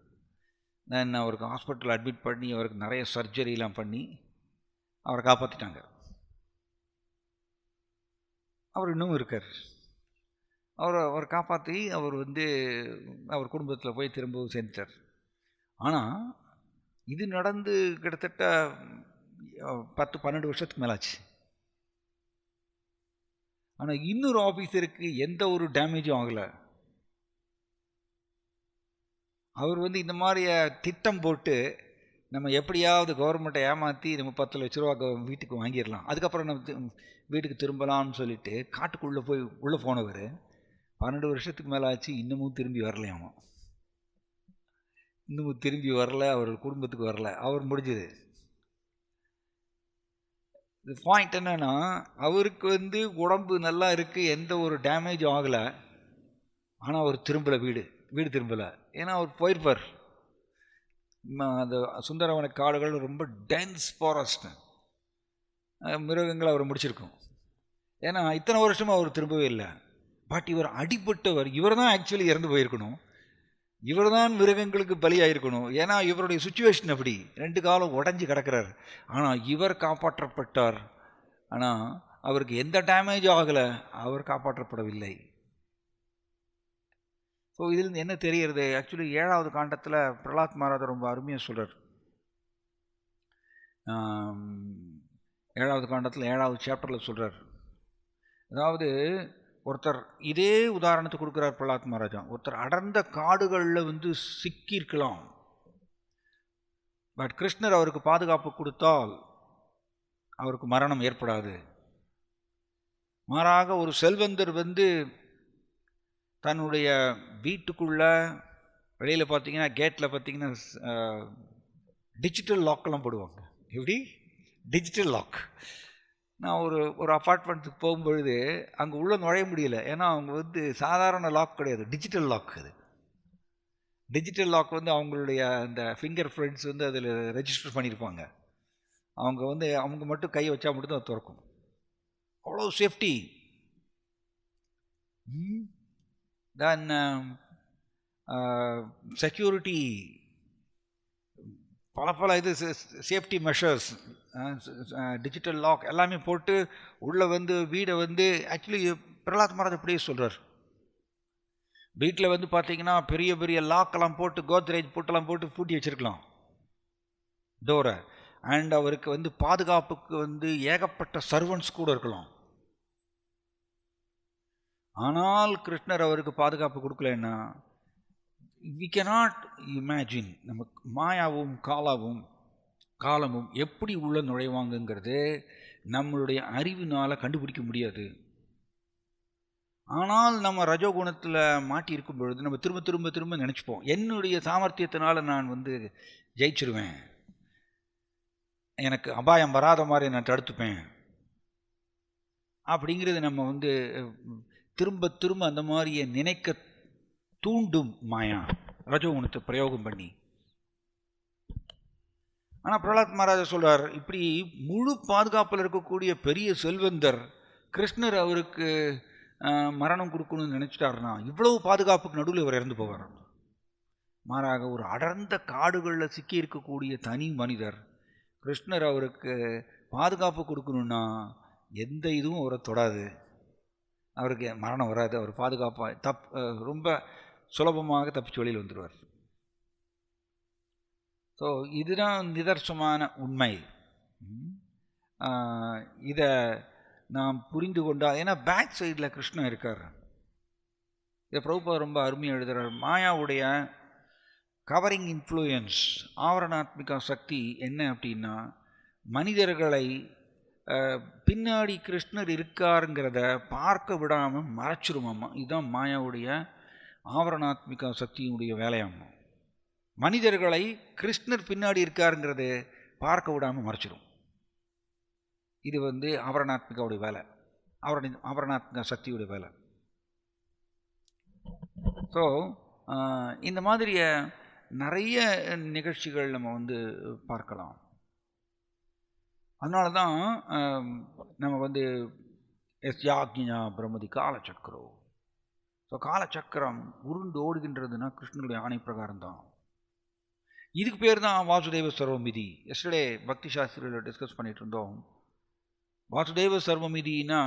தென் அவருக்கு ஹாஸ்பிட்டல் அட்மிட் பண்ணி அவருக்கு நிறைய சர்ஜரிலாம் பண்ணி அவரை காப்பாற்றிட்டாங்க. அவர் இன்னும் இருக்கார். அவர் காப்பாற்றி அவர் வந்து அவர் குடும்பத்தில் போய் திரும்பவும் சேர்ந்துட்டார். ஆனால் இது நடந்து கிட்டத்தட்ட 10-12 வருஷத்துக்கு மேலாச்சு. ஆனால் இன்னொரு ஆஃபீஸருக்கு எந்த ஒரு டேமேஜும் ஆகலை. அவர் வந்து இந்த மாதிரி திட்டம் போட்டு நம்ம எப்படியாவது கவர்மெண்ட்டை ஏமாற்றி நம்ம 10 லட்ச ரூபா வீட்டுக்கு வாங்கிடலாம், அதுக்கப்புறம் நம்ம வீட்டுக்கு திரும்பலாம்னு சொல்லிட்டு காட்டுக்குள்ளே போய் உள்ளே போனவர் 12 வருஷத்துக்கு மேலே ஆச்சு, இன்னமும் திரும்பி வரலையாமா. இன்னமும் திரும்பி வரல, அவர் குடும்பத்துக்கு வரல, அவர் முடிஞ்சது. இது பாயிண்ட் என்னன்னா, அவருக்கு வந்து உடம்பு நல்லா இருக்குது, எந்த ஒரு டேமேஜும் ஆகலை. ஆனால் அவர் திரும்பலை, வீடு திரும்பலை. ஏன்னா அவர் போயிருப்பார். அந்த சுந்தரவன காடுகள் ரொம்ப டென்ஸ் ஃபாரஸ்ட், மிருகங்களை அவர் முடிச்சிருக்கும். ஏன்னா இத்தனை வருஷமாக அவர் திரும்பவே இல்லை. பட் இவர் அடிபட்டவர், இவர் தான் ஆக்சுவலி இறந்து போயிருக்கணும், இவர் தான் மிருகங்களுக்கு பலியாயிருக்கணும். ஏன்னா இவருடைய சுச்சுவேஷன் அப்படி, 2 காலம் உடஞ்சி கிடக்கிறார். ஆனால் இவர் காப்பாற்றப்பட்டார். ஆனால் அவருக்கு எந்த டேமேஜும் ஆகலை, அவர் காப்பாற்றப்படவில்லை. ஸோ இதிலிருந்து என்ன தெரிகிறது? ஆக்சுவலி 7வது காண்டத்தில் பிரகலாத் மகாராஜர் ரொம்ப அருமையாக சொல்கிறார். 7வது காண்டத்தில் 7வது சாப்டரில் சொல்கிறார். அதாவது ஒருத்தர் இதே உதாரணத்தை கொடுக்குறார் பிரகலாத் மகாராஜா. ஒருத்தர் அடர்ந்த காடுகளில் வந்து சிக்கியிருக்கலாம், பட் கிருஷ்ணர் அவருக்கு பாதுகாப்பு கொடுத்தால் அவருக்கு மரணம் ஏற்படாது. மாறாக ஒரு செல்வந்தர் வந்து தன்னுடைய வீட்டுக்குள்ள வெளியில் பார்த்தீங்கன்னா கேட்டில் பார்த்தீங்கன்னா டிஜிட்டல் லாக்கெல்லாம் போடுவாங்க. எப்படி டிஜிட்டல் லாக்? நான் ஒரு அப்பார்ட்மெண்ட்டுக்கு போகும்பொழுது அங்கே உள்ளே நுழைய முடியல, ஏன்னா அவங்க வந்து சாதாரண லாக் கிடையாது, டிஜிட்டல் லாக். அது டிஜிட்டல் லாக் வந்து அவங்களுடைய அந்த ஃபிங்கர் பிரிண்ட்ஸ் வந்து அதில் ரெஜிஸ்டர் பண்ணியிருப்பாங்க. அவங்க மட்டும் கை வச்சா மட்டும் அது திறக்கும். அவ்வளோ சேஃப்டி. then security, பல இது சேஃப்டி மெஷர்ஸ், டிஜிட்டல் லாக் எல்லாமே போட்டு உள்ளே வந்து வீடை வந்து ஆக்சுவலி பிரகலாத் மகாராஜ் அப்படியே சொல்கிறார். வீட்டில் வந்து பார்த்தீங்கன்னா பெரிய பெரிய லாக்கெல்லாம் போட்டு கோத்ரேஜ் போட்டெல்லாம் போட்டு பூட்டி வச்சுருக்கலாம் டோரை. அண்ட் அவருக்கு வந்து பாதுகாப்புக்கு வந்து ஏகப்பட்ட சர்வன்ட்ஸ் கூட இருக்கலாம். ஆனால் கிருஷ்ணர் அவருக்கு பாதுகாப்பு கொடுக்கலன்னா we cannot imagine நமக்கு மாயாவும் காலமும் எப்படி உள்ள நுழைவாங்கங்கிறது நம்மளுடைய அறிவினால் கண்டுபிடிக்க முடியாது. ஆனால் நம்ம ரஜோகுணத்தில் மாட்டி இருக்கும் பொழுது நம்ம திரும்ப திரும்ப திரும்ப நினச்சிப்போம், என்னுடைய சாமர்த்தியத்தினால நான் வந்து ஜெயிச்சிருவேன், எனக்கு அபாயம் வராத மாதிரி நான் தடுத்துப்பேன் அப்படிங்கிறது நம்ம வந்து திரும்ப திரும்ப அந்த மாதிரியே நினைக்க தூண்டும் மாயா ரஜோகுணத்தை பிரயோகம் பண்ணி. ஆனால் பிரகலாத் மகாராஜா சொல்கிறார், இப்படி முழு பாதுகாப்பில் இருக்கக்கூடிய பெரிய செல்வந்தர் கிருஷ்ணர் அவருக்கு மரணம் கொடுக்கணும்னு நினச்சிட்டாருன்னா இவ்வளவு பாதுகாப்புக்கு நடுவில் இவர் இறந்து போவார். மாறாக ஒரு அடர்ந்த காடுகளில் சிக்கி இருக்கக்கூடிய தனி மனிதர் கிருஷ்ணர் அவருக்கு பாதுகாப்பு கொடுக்கணுன்னா எந்த இதுவும் அவரை தொடாது, அவருக்கு மரணம் வராது, அவர் பாதுகாப்பாக ரொம்ப சுலபமாக தப்பிச்சு வெளியில் வந்துடுவார். ஸோ இதுதான் நிதர்சனமான உண்மை. இதை நாம் புரிந்து கொண்டால், ஏன்னா பேக் சைடில் கிருஷ்ணன் இருக்கார். இதை பிரபுபாதர் ரொம்ப அருமையாக எழுதுகிறார். மாயாவுடைய கவரிங் இன்ஃப்ளூயன்ஸ், ஆவரணாத்மிகா சக்தி என்ன அப்படின்னா மனிதர்களை பின்னாடி கிருஷ்ணர் இருக்காருங்கிறத பார்க்க விடாமல் மறைச்சிருமாம்மா. இதுதான் மாயாவுடைய ஆவரணாத்மிகா சக்தியினுடைய வேலையாம்மா. மனிதர்களை கிருஷ்ணர் பின்னாடி இருக்காருங்கிறது பார்க்க விடாமல் மறைச்சிடும். இது வந்து ஆவரணாத்மிகாவுடைய வேலை, ஆவரணாத்மிகா சக்தியுடைய வேலை. ஸோ இந்த மாதிரிய நிறைய நிகழ்ச்சிகள் நம்ம வந்து பார்க்கலாம். அதனால தான் நம்ம வந்து யாக்ஞா பிரம்மதி காலச்சக்கரம். ஸோ காலச்சக்கரம் உருண்டு ஓடுகின்றதுன்னா கிருஷ்ணனுடைய ஆணை பிரகாரம் தான். இதுக்கு பேர் தான் வாசுதேவ சர்வமிதி. எஸ்டர்டே பக்தி சாஸ்திரியில் டிஸ்கஸ் பண்ணிட்டு இருந்தோம். வாசுதேவ சர்வமிதினா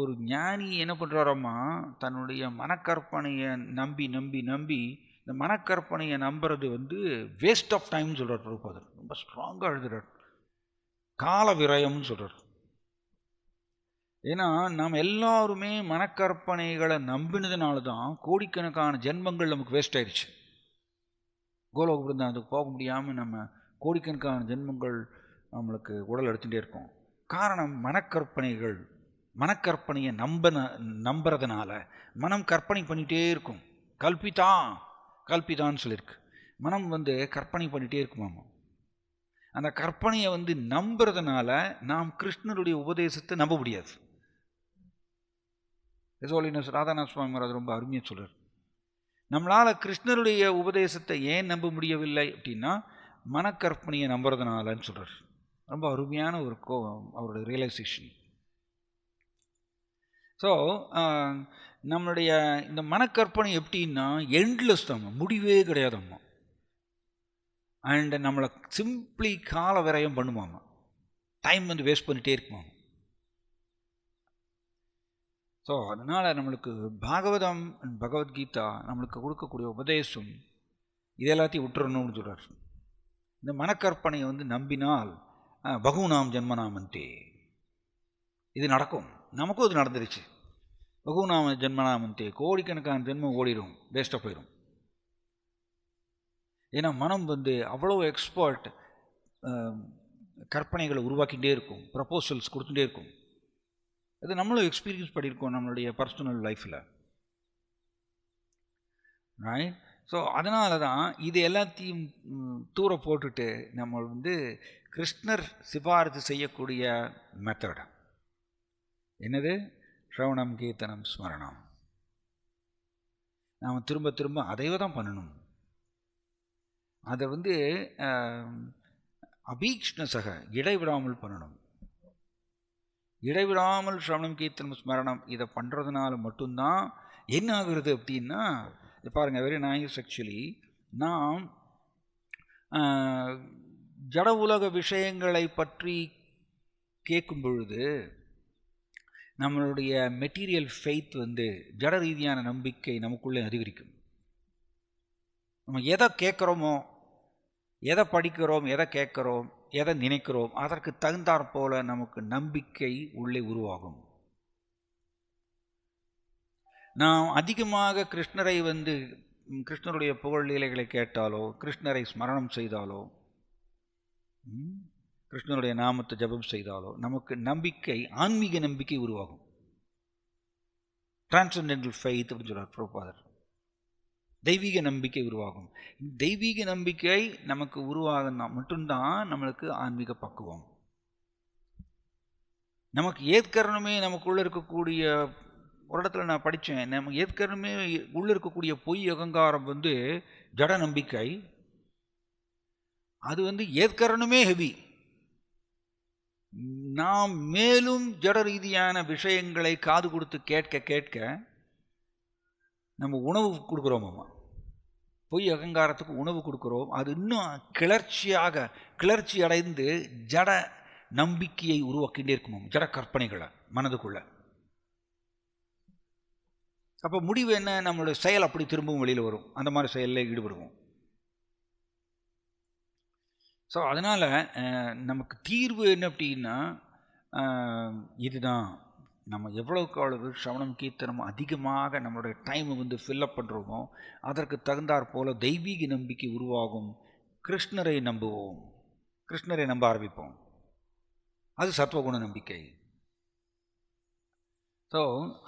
ஒரு ஞானி என்ன பண்ணுறாரம்மா, தன்னுடைய மனக்கற்பனையை நம்பி நம்பி நம்பி இந்த மனக்கற்பனையை நம்புறது வந்து வேஸ்ட் ஆஃப் டைம்னு சொல்கிறார் பிரபுபாதர். ரொம்ப ஸ்ட்ராங்காக எழுதுகிறார். கால விரயம்னு சொல்கிறார். ஏன்னா நாம் எல்லாருமே மனக்கற்பனைகளை நம்பினதுனால தான் கோடிக்கணக்கான ஜென்மங்கள் நமக்கு வேஸ்ட் ஆயிடுச்சு. கோலோக பிருந்தாவனத்துக்கு போக முடியாமல் நம்ம கோடிக்கணக்கான ஜென்மங்கள் நம்மளுக்கு உடல் எடுத்துகிட்டே இருக்கோம். காரணம் மனக்கற்பனையை நம்புறதுனால மனம் கற்பனை பண்ணிகிட்டே இருக்கும். கல்பிதான்னு சொல்லியிருக்கு. மனம் வந்து கற்பனை பண்ணிகிட்டே இருக்குமாமா. அந்த கற்பனையை வந்து நம்புறதுனால நாம் கிருஷ்ணருடைய உபதேசத்தை நம்ப முடியாது. ராதாநாத் சுவாமி மகாராஜ் ரொம்ப அருமையாக சொல்கிறார். நம்மளால் கிருஷ்ணருடைய உபதேசத்தை ஏன் நம்ப முடியவில்லை அப்படின்னா மனக்கற்பனையை நம்புறதுனாலன்னு சொல்கிறார். ரொம்ப அருமையான ஒரு அவருடைய ரியலைசேஷன். ஸோ நம்மளுடைய இந்த மனக்கற்பனை எப்படின்னா எண்ட்லெஸ் தான், முடிவே கிடையாதம்மா. அண்ட் நம்மளை சிம்பிளி கால விரயம் பண்ணுமாமா. டைம் வந்து வேஸ்ட் பண்ணிகிட்டே இருக்குமாமா. ஸோ அதனால் நம்மளுக்கு பாகவதம் அண்ட் பகவத்கீதா நம்மளுக்கு கொடுக்கக்கூடிய உபதேசம் இது எல்லாத்தையும் விட்டுறணும்னு சொல்கிறார். இந்த மனக்கற்பனையை வந்து நம்பினால் பகுநாம் ஜென்மநாமந்தே இது நடக்கும். நமக்கும் இது நடந்துருச்சு. பகுநாம ஜென்மநாமந்தே, கோடிக்கணக்கான ஜென்மம் ஓடிடும், வேஸ்ட்டாக போயிடும். ஏன்னா மனம் வந்து அவ்வளோ எக்ஸ்பர்ட், கற்பனைகளை உருவாக்கிட்டே இருக்கும், ப்ரப்போசல்ஸ் கொடுத்துட்டே இருக்கும். அது நம்மளும் எக்ஸ்பீரியன்ஸ் பண்ணியிருக்கோம் நம்மளுடைய பர்சனல் லைஃப்பில், ரைட்? ஸோ அதனால தான் இது எல்லாத்தையும் தூர போட்டுட்டு நம்ம வந்து கிருஷ்ணர் சிபாரிசு செய்யக்கூடிய மெத்தட் என்னது? ஸ்ரவணம், கீர்த்தனம், ஸ்மரணம். நாம் திரும்ப திரும்ப அதைவே தான் பண்ணணும். அதை வந்து அபீக்ஷ்ணசக இடைவிடாமல் பண்ணணும். இடைவிடாமல் ஸ்ரவணம் கீர்த்தனம் ஸ்மரணம் இதை பண்ணுறதுனால மட்டும்தான் என்ன ஆகுறது அப்படின்னா, பாருங்கள், வெரி நைஸ். ஆக்சுவலி நாம் ஜட உலக விஷயங்களை பற்றி கேட்கும் பொழுது நம்மளுடைய மெட்டீரியல் ஃபெய்த் ஜட ரீதியான நம்பிக்கை நமக்குள்ளே அதிகரிக்கும். நம்ம எதை கேட்குறோமோ, எதை படிக்கிறோம், எதை கேட்குறோம், எதை நினைக்கிறோம், அதற்கு தகுந்தாற் போல நமக்கு நம்பிக்கை உள்ளே உருவாகும். நாம் அதிகமாக கிருஷ்ணரை கிருஷ்ணருடைய புகழ் லீலைகளை கேட்டாலோ, கிருஷ்ணரை ஸ்மரணம் செய்தாலோ, கிருஷ்ணருடைய நாமத்தை ஜபம் செய்தாலோ நமக்கு நம்பிக்கை, ஆன்மீக நம்பிக்கை உருவாகும். டிரான்சென்டென்டல் ஃபெய்த் அப்படின்னு சொல்றார் பிரபுபாதர். தெய்வீக நம்பிக்கை உருவாகும். தெய்வீக நம்பிக்கை நமக்கு உருவாகுனா மட்டும்தான் நம்மளுக்கு ஆன்மீக பக்குவம். நமக்கு ஏற்கனவே நமக்குள்ள இருக்கக்கூடிய, ஒரு இடத்துல நான் படித்தேன், நமக்கு ஏற்கனவே உள்ள இருக்கக்கூடிய பொய் அகங்காரம் ஜட நம்பிக்கை. அது ஏற்கனவே ஹெவி. நாம் மேலும் ஜட ரீதியான விஷயங்களை காது கொடுத்து கேட்க கேட்க நம்ம உணவு கொடுக்குறோமாம்மா. பொய் அகங்காரத்துக்கு உணவு கொடுக்குறோம். அது இன்னும் கிளர்ச்சி அடைந்து ஜட நம்பிக்கையை உருவாக்கிட்டே இருக்குமாம், ஜட கற்பனைகளை மனதுக்குள்ள. அப்போ முடிவு என்ன? நம்மளுடைய செயல் அப்படி திரும்பவும் வெளியில் வரும், அந்த மாதிரி செயலில் ஈடுபடுவோம். ஸோ அதனால் நமக்கு தீர்வு என்ன அப்படின்னா, இதுதான். நம்ம எவ்வளவுக்கு அவ்வளவு ஸ்ரவணம் கீர்த்தனம் அதிகமாக நம்மளுடைய டைமை ஃபில்லப் பண்ணுறோமோ அதற்கு தகுந்தாற் போல் தெய்வீக நம்பிக்கை உருவாகும். கிருஷ்ணரை நம்புவோம், கிருஷ்ணரை நம்ப ஆரம்பிப்போம். அது சத்வகுண நம்பிக்கை. ஸோ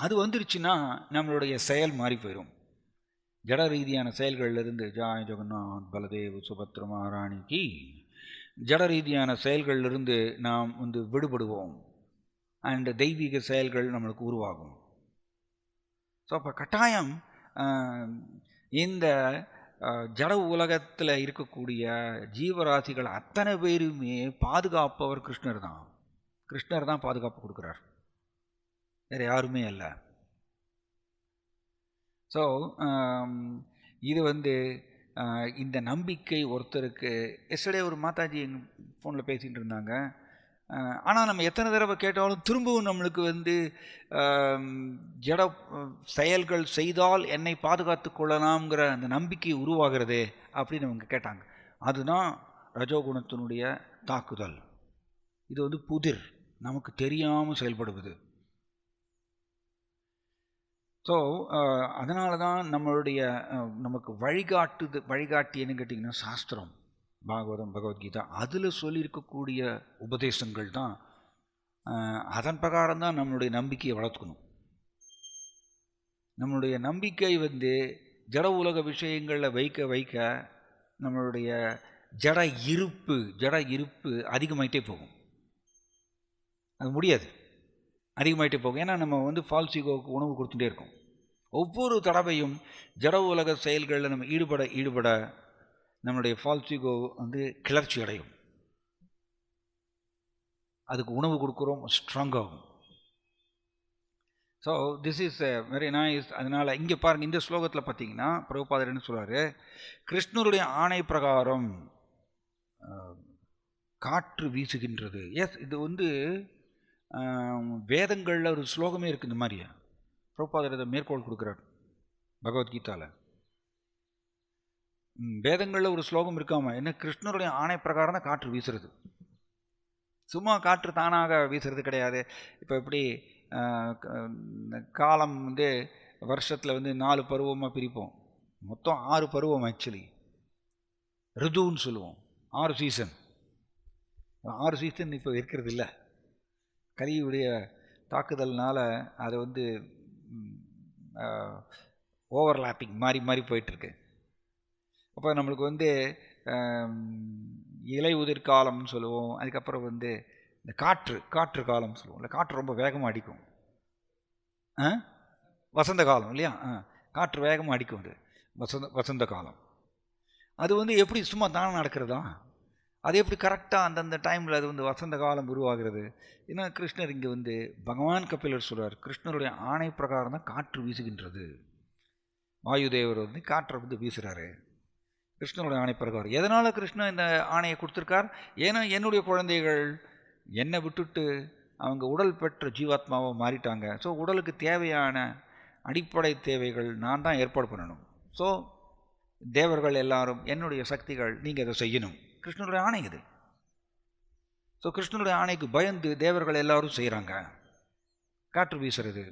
அது வந்துருச்சுன்னா நம்மளுடைய செயல் மாறி போயிடும். ஜட ரீதியான செயல்களிலிருந்து ஜாய் ஜெகநாத் பலதேவ் சுபத்ர மகாராணிக்கு ஜட ரீதியான செயல்களிலிருந்து நாம் விடுபடுவோம். அண்ட் தெய்வீக செயல்கள் நம்மளுக்கு உருவாகும். ஸோ அப்போ கட்டாயம் இந்த ஜட உலகத்தில் இருக்கக்கூடிய ஜீவராசிகள் அத்தனை பேருமே பாதுகாப்பவர் கிருஷ்ணர் தான். கிருஷ்ணர் தான் பாதுகாப்பு கொடுக்குறார், வேறு யாருமே இல்லை. ஸோ இது இந்த நம்பிக்கை ஒருத்தருக்கு, எஸ்டர்டே ஒரு மாதாஜி எங்கள் ஃபோனில் பேசிகிட்டு இருந்தாங்க. ஆனால் நம்ம எத்தனை தடவை கேட்டாலும் திரும்பவும் நம்மளுக்கு ஜட செயல்கள் செய்தால் என்னை பாதுகாத்து கொள்ளலாம்ங்கிற அந்த நம்பிக்கை உருவாகிறதே அப்படின்னு அவங்க கேட்டாங்க. அதுதான் ரஜோகுணத்தினுடைய தாக்குதல். இது புதிர், நமக்கு தெரியாமல் செயல்படுவது. ஸோ அதனால தான் நமக்கு வழிகாட்டி என்ன கேட்டிங்கன்னா சாஸ்திரம், பாகவதம், பகவத்கீதா, அதில் சொல்லியிருக்கக்கூடிய உபதேசங்கள் தான். அதன் பிரகாரம் தான் நம்மளுடைய நம்பிக்கையை வளர்த்துக்கணும். நம்மளுடைய நம்பிக்கை ஜட உலக விஷயங்களில் வைக்க நம்மளுடைய ஜட இருப்பு அதிகமாயிட்டே போகும். அது முடியாது, அதிகமாகிட்டே போகும். ஏன்னா நம்ம ஃபால்ஸ் ஈகோவுக்கு உணவு கொடுத்துட்டே இருக்கோம். ஒவ்வொரு தடவையும் ஜட உலக செயல்களில் நம்ம ஈடுபட நம்மளுடைய ஃபால்ஸ் ஈகோ கிளர்ச்சி அடையும். அதுக்கு உணவு கொடுக்குறோம், ஸ்ட்ராங் ஆகும். So this is very nice. அதனால் இங்கே பாருங்கள், இந்த ஸ்லோகத்தில் பார்த்தீங்கன்னா பிரபுபாதர் என்ன சொல்கிறாரு, கிருஷ்ணருடைய ஆணை பிரகாரம் காற்று வீசுகின்றது. எஸ், இது வேதங்களில் ஒரு ஸ்லோகமே இருக்குது இந்த மாதிரியா. பிரபுபாதர் இதை மேற்கோள் கொடுக்குறார் பகவத்கீதாவில். வேதங்களில் ஒரு ஸ்லோகம் இருக்காமல் என்ன, கிருஷ்ணருடைய ஆணை பிரகாரம் தான் காற்று வீசுறது. சும்மா காற்று தானாக வீசுறது கிடையாது. இப்போ எப்படி காலம் வருஷத்தில் 4 பருவமாக பிரிப்போம், மொத்தம் 6 பருவம். ஆக்சுவலி ரிதுன்னு சொல்லுவோம், 6 சீசன். 6 சீசன் இப்போ இருக்கிறது இல்லை. கலியுடைய தாக்குதல்னால அது ஓவர்லாப்பிங் மாறி போயிட்டுருக்கு. அப்போ நம்மளுக்கு இலை உதிர் காலம்னு சொல்லுவோம். அதுக்கப்புறம் இந்த காற்று காலம்னு சொல்லுவோம். இல்லை, காற்று ரொம்ப வேகமாக அடிக்கும். வசந்த காலம் இல்லையா, காற்று வேகமாக அடிக்கும். அது வசந்த காலம். அது எப்படி சும்மா தானே நடக்கிறதா? அது எப்படி கரெக்டாக அந்தந்த டைமில் அது வந்து வசந்த காலம் உருவாகிறது? ஏன்னா கிருஷ்ணர் இங்கே வந்து பகவான் கபிலர் சொல்கிறார், கிருஷ்ணருடைய ஆணை பிரகாரம் தான் காற்று வீசுகின்றது. வாயுதேவர் வந்து காற்றை வந்து வீசுகிறாரு கிருஷ்ணனுடைய ஆணை பிரகாரம். எதனால் கிருஷ்ணன் இந்த ஆணையை கொடுத்துருக்கார்? ஏன்னா என்னுடைய குழந்தைகள் என்னை விட்டுட்டு அவங்க உடல் பெற்ற ஜீவாத்மாவை மாறிட்டாங்க. ஸோ உடலுக்கு தேவையான அடிப்படை தேவைகள் நான் தான் ஏற்பாடு பண்ணணும். ஸோ தேவர்கள் எல்லாரும் என்னுடைய சக்திகள் நீங்கள் அதை செய்யணும். கிருஷ்ணனுடைய ஆணை இது. ஸோ கிருஷ்ணனுடைய ஆணைக்கு பயந்து தேவர்கள் எல்லாரும் செய்கிறாங்க காற்று வீசுறது.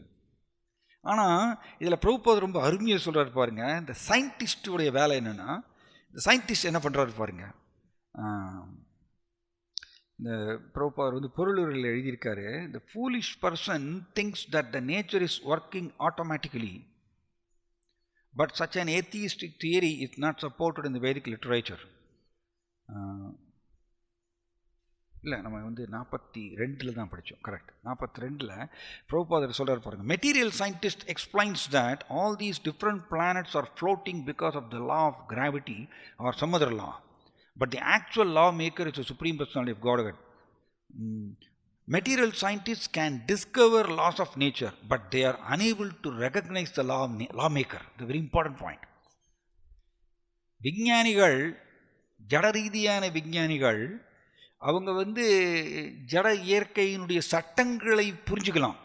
ஆனால் இதில் பிரபுபாதர் ரொம்ப அருமையாக சொல்கிறாரு பாருங்க. இந்த சயின்டிஸ்டுடைய வேலை என்னென்னா, இந்த சயின்டிஸ்ட் என்ன பண்ணுறாரு பாருங்க. இந்த பிரபுபாதர் வந்து பொருளுரையில் எழுதியிருக்காரு, the foolish person thinks that the nature is working automatically, but such an atheistic theory is not supported in the Vedic literature. இல்லை, நம்ம வந்து 42 தான் படித்தோம். கரெக்ட், 42 பிரபுபாதர் சொல்கிறார் பாருங்க. Material scientist explains that all these different planets are floating because of the law of gravity or some other law. But the actual lawmaker is the Supreme Personality of Godhead. Material scientists can discover laws of nature, but they are unable to recognize the lawmaker. The very important point. விஞ்ஞானிகள், ஜட ரீதியான விஞ்ஞானிகள், அவங்க வந்து ஜட இயற்கையினுடைய சட்டங்களை புரிஞ்சுக்கலாம்.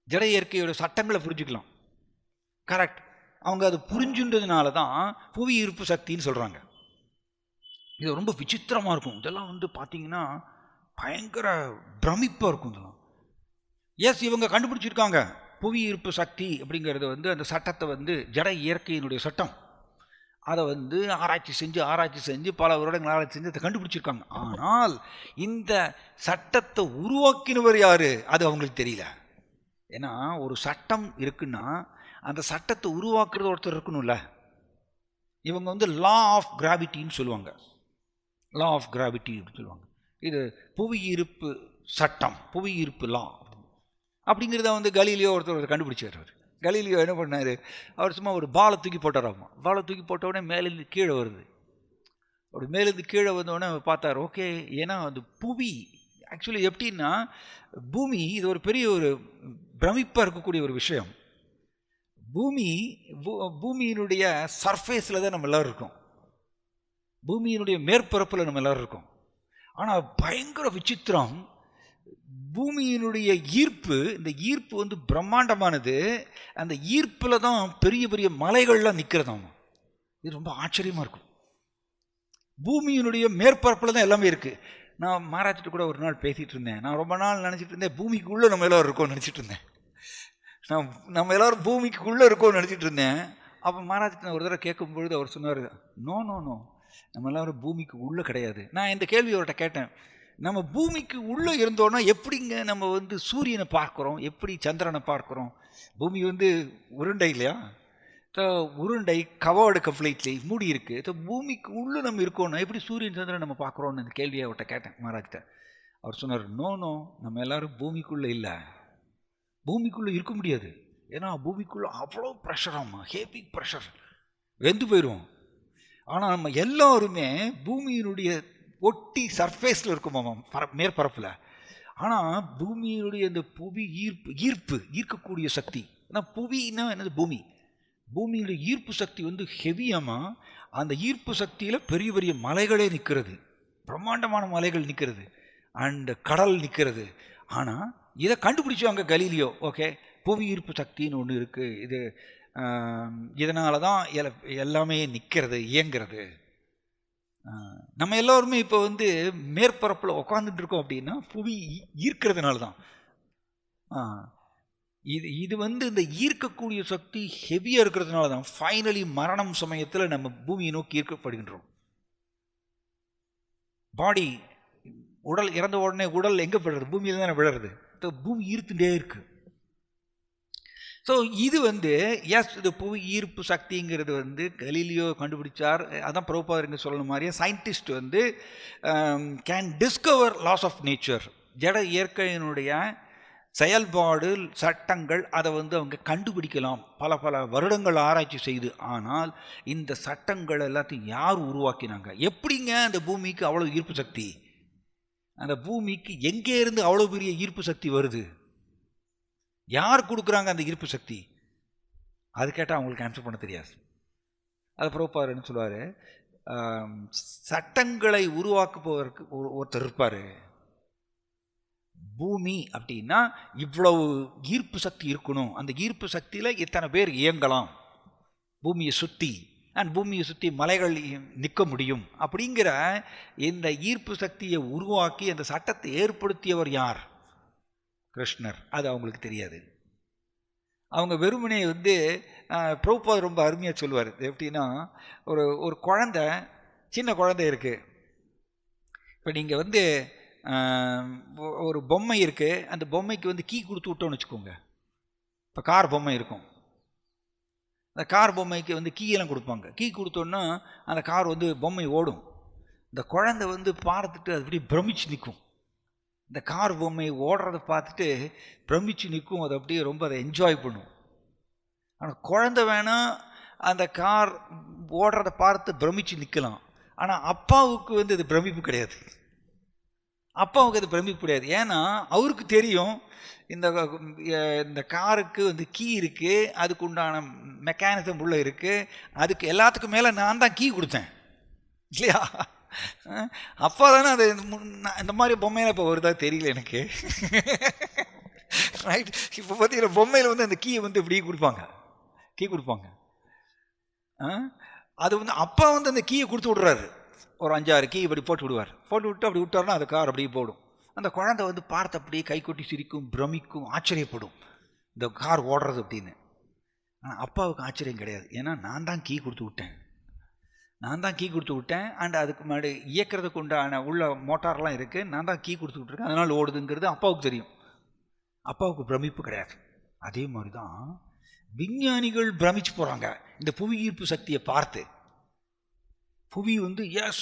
ஜட இயற்கையோட சட்டங்களை புரிஞ்சுக்கலாம். கரெக்ட். அவங்க அது புரிஞ்சுன்றதுனால தான் புவி ஈர்ப்பு சக்தின்னு சொல்கிறாங்க. இது ரொம்ப விசித்திரமாக இருக்கும். இதெல்லாம் வந்து பார்த்தீங்கன்னா பயங்கர பிரமிப்பாக இருக்கும். இதெல்லாம் எஸ் இவங்க கண்டுபிடிச்சிருக்காங்க. புவி ஈர்ப்பு சக்தி அப்படிங்கிறது வந்து அந்த சட்டத்தை வந்து ஜட இயற்கையினுடைய சட்டம், அதை வந்து ஆராய்ச்சி செஞ்சு பல வருடங்கள் ஆராய்ச்சி செஞ்சு அதை கண்டுபிடிச்சிருக்காங்க. ஆனால் இந்த சட்டத்தை உருவாக்கினவர் யார் அது அவங்களுக்கு தெரியல. ஏன்னா ஒரு சட்டம் இருக்குன்னா அந்த சட்டத்தை உருவாக்குறது ஒருத்தர் இருக்கணும்ல. இவங்க வந்து லா ஆஃப் கிராவிட்டின்னு சொல்லுவாங்க. லா ஆஃப் கிராவிட்டி அப்படின்னு சொல்லுவாங்க. இது புவி ஈர்ப்பு சட்டம், புவி ஈர்ப்பு லா அப்படிங்கிறத வந்து கலீலியோ ஒருத்தர் கண்டுபிடிச்சார். கலீலியோ என்ன பண்ணார், அவர் சும்மா ஒரு பாலை தூக்கி போட்டாராமா. பாலை தூக்கி போட்ட உடனே மேலேருந்து கீழே வருது. அப்படி மேலேருந்து கீழே வந்தோடனே பார்த்தார், ஓகே. ஏன்னா அது புவி ஆக்சுவலி எப்படின்னா, பூமி இது ஒரு பெரிய ஒரு பிரமிப்பாக இருக்கக்கூடிய ஒரு விஷயம். பூமியினுடைய சர்ஃபேஸில் தான் நம்ம எல்லோரும் இருக்கோம். பூமியினுடைய மேற்பரப்பில் நம்ம எல்லோரும் இருக்கோம். ஆனால் பயங்கர விசித்திரம், பூமியினுடைய ஈர்ப்பு, இந்த ஈர்ப்பு வந்து பிரம்மாண்டமானது. அந்த ஈர்ப்பில் தான் பெரிய பெரிய மலைகள்லாம் நிற்கிறதாம். இது ரொம்ப ஆச்சரியமாக இருக்கும். பூமியினுடைய மேற்பரப்பில் தான் எல்லாமே இருக்குது. நான் மாராஜிட்டு கூட ஒரு நாள் பேசிகிட்டு இருந்தேன். நான் ரொம்ப நாள் நினச்சிட்டு இருந்தேன் பூமிக்குள்ளே நம்ம எல்லோரும் இருக்கோம்னு நினச்சிட்டு இருந்தேன். நம்ம எல்லோரும் பூமிக்குள்ளே இருக்கோம்னு நினச்சிட்டு இருந்தேன். அப்போ மகாராஜ் ஒரு தடவை கேட்கும்பொழுது அவர் சொன்னார், நோ நோ நோ, நம்ம எல்லோரும் பூமிக்கு உள்ளே கிடையாது. நான் இந்த கேள்வி அவர்கிட்ட கேட்டேன், நம்ம பூமிக்கு உள்ளே இருந்தோன்னா எப்படிங்க நம்ம வந்து சூரியனை பார்க்குறோம், எப்படி சந்திரனை பார்க்குறோம்? பூமி வந்து உருண்டை இல்லையா? உருண்டை கவர்டு கம்ப்ளீட்லி மூடி இருக்குது. ஸோ பூமிக்கு உள்ளே நம்ம இருக்கோன்னா எப்படி சூரியன் சந்திரன் நம்ம பார்க்குறோன்னு இந்த கேள்வியை அவர்கிட்ட கேட்டேன் மகாராஜ்கிட்ட. அவர் சொன்னார், நோ நோ, நம்ம எல்லோரும் பூமிக்குள்ளே இல்லை, பூமிக்குள்ளே இருக்க முடியாது. ஏன்னா பூமிக்குள்ளே அவ்வளோ ப்ரெஷராம்மா, ஹெவி ப்ரெஷர், வெந்து போயிடுவோம். ஆனால் நம்ம எல்லோருமே பூமியினுடைய ஒட்டி சர்ஃபேஸில் இருக்குமாம்மா, மேற்பரப்பில். ஆனால் பூமியினுடைய இந்த புவி ஈர்க்கக்கூடிய சக்தி, ஏன்னா புவின்னா என்னது, பூமியினுடைய ஈர்ப்பு சக்தி வந்து ஹெவியாமா. அந்த ஈர்ப்பு சக்தியில் பெரிய பெரிய மலைகளே நிற்கிறது, பிரம்மாண்டமான மலைகள் நிற்கிறது, அண்ட் கடல் நிற்கிறது. ஆனால் இதை கண்டுபிடிச்சாங்க கலீலியோ. ஓகே, புவி ஈர்ப்பு சக்தின்னு ஒன்று இருக்குது, இது இதனால தான் எல்லாமே நிற்கிறது, இயங்கிறது. நம்ம எல்லோருமே இப்போ வந்து மேற்பரப்பில் உட்காந்துட்டு இருக்கோம் அப்படின்னா புவி ஈர்க்கிறதுனால தான். இது வந்து இந்த ஈர்க்கக்கூடிய சக்தி ஹெவியாக இருக்கிறதுனால தான் ஃபைனலி மரணம் சமயத்தில் நம்ம பூமியை நோக்கி ஈர்க்கப்படுகின்றோம். பாடி உடல் இறந்த உடனே உடல் எங்கே விழுறது, பூமியில் தானே விழுறது. பூமி ஈர்த்துட்டே இருக்கு. ஸோ இது வந்து எஸ், இது புவி ஈர்ப்பு சக்திங்கிறது வந்து கலீலியோ கண்டுபிடிச்சார். அதான் பிரபுபாதர் இங்கே சொல்லணும் மாதிரியே சயின்டிஸ்ட் வந்து can discover laws of nature, ஜட இயற்கையினுடைய செயல்பாடு, சட்டங்கள் அதை அவங்க கண்டுபிடிக்கலாம் பல பல வருடங்கள் ஆராய்ச்சி செய்து. ஆனால் இந்த சட்டங்கள் எல்லாத்தையும் யார் உருவாக்கினாங்க? எப்படிங்க அந்த பூமிக்கு அவ்வளோ ஈர்ப்பு சக்தி? அந்த பூமிக்கு எங்கே இருந்து அவ்வளோ பெரிய ஈர்ப்பு சக்தி வருது? யார் கொடுக்குறாங்க அந்த ஈர்ப்பு சக்தி? அது கேட்டால் அவங்களுக்கு ஆன்சர் பண்ண தெரியாது. அது பிரபுபாதர் என்ன சொல்லுவார், சட்டங்களை உருவாக்குபவருக்கு ஒருத்தர் இருப்பார். பூமி அப்படின்னா இவ்வளவு ஈர்ப்பு சக்தி இருக்கணும், அந்த ஈர்ப்பு சக்தியில் இத்தனை பேர் இயங்கலாம் பூமியை சுற்றி, அண்ட் பூமியை சுற்றி மலைகள் நிற்க முடியும் அப்படிங்கிற இந்த ஈர்ப்பு சக்தியை உருவாக்கி அந்த சட்டத்தை ஏற்படுத்தியவர் யார்? கிருஷ்ணர். அது அவங்களுக்கு தெரியாது. அவங்க வெறுமனே பிரபுபாதர் ரொம்ப அருமையாக சொல்லுவார். எப்படின்னா, ஒரு குழந்தை, சின்ன குழந்தை இருக்குது. இப்போ நீங்கள் ஒரு பொம்மை இருக்குது, அந்த பொம்மைக்கு கீ கொடுத்து விட்டோன்னு வச்சுக்கோங்க. இப்போ கார் பொம்மை இருக்கும், அந்த கார் பொம்மைக்கு கீயெல்லாம் கொடுப்பாங்க. கீ கொடுத்தோன்னா அந்த கார் பொம்மை ஓடும். இந்த குழந்தை பார்த்துட்டு அது அப்படியே பிரமிச்சு நிற்கும். இந்த கார் பொம்மை ஓடுறதை பார்த்துட்டு பிரமிச்சு நிற்கும். அது அப்படியே ரொம்ப அதை என்ஜாய் பண்ணும். ஆனால் குழந்தை வேணால் அந்த கார் ஓடுறதை பார்த்து பிரமிச்சு நிற்கலாம். ஆனால் அப்பாவுக்கு அது பிரமிப்பு கிடையாது. அப்பாவுக்கு அது பிரமிப்பு கிடையாது. ஏன்னா அவருக்கு தெரியும் இந்த காருக்கு கீ இருக்குது, அதுக்கு உண்டான மெக்கானிசம் உள்ளே இருக்குது, அதுக்கு எல்லாத்துக்கும் மேலே நான் தான் கீ கொடுத்தேன் இல்லையா? அப்பா தானே அது. இந்த மாதிரி பொம்மையில இப்போ வருதா தெரியல எனக்கு. ரைட். இப்போ பார்த்தீங்கன்னா பொம்மையில் அந்த கீயை இப்படி கொடுப்பாங்க, கீ கொடுப்பாங்க. அது அப்பா அந்த கீயை கொடுத்து விடுறாரு. ஒரு 5-6 கீ இப்படி போட்டு விடுவார். போட்டு விட்டு அப்படி விட்டார்னா அந்த கார் அப்படியே போடும். அந்த குழந்தை பார்த்து அப்படியே கை கொட்டி சிரிக்கும், பிரமிக்கும், ஆச்சரியப்படும் இந்த கார் ஓடுறது அப்படின்னு. ஆனால் அப்பாவுக்கு ஆச்சரியம் கிடையாது. ஏன்னா நான் தான் கீ கொடுத்து விட்டேன், அண்ட் அதுக்கு முன்னாடி இயக்கிறதுக்கு உண்டான உள்ள மோட்டார்லாம் இருக்குது, நான் தான் கீ கொடுத்து விட்ருக்கேன், அதனால் ஓடுதுங்கிறது அப்பாவுக்கு தெரியும். அப்பாவுக்கு பிரமிப்பு கிடையாது. அதே மாதிரி தான் விஞ்ஞானிகள் பிரமிச்சு போகிறாங்க இந்த புவி ஈர்ப்பு சக்தியை பார்த்து. புவி எஸ்,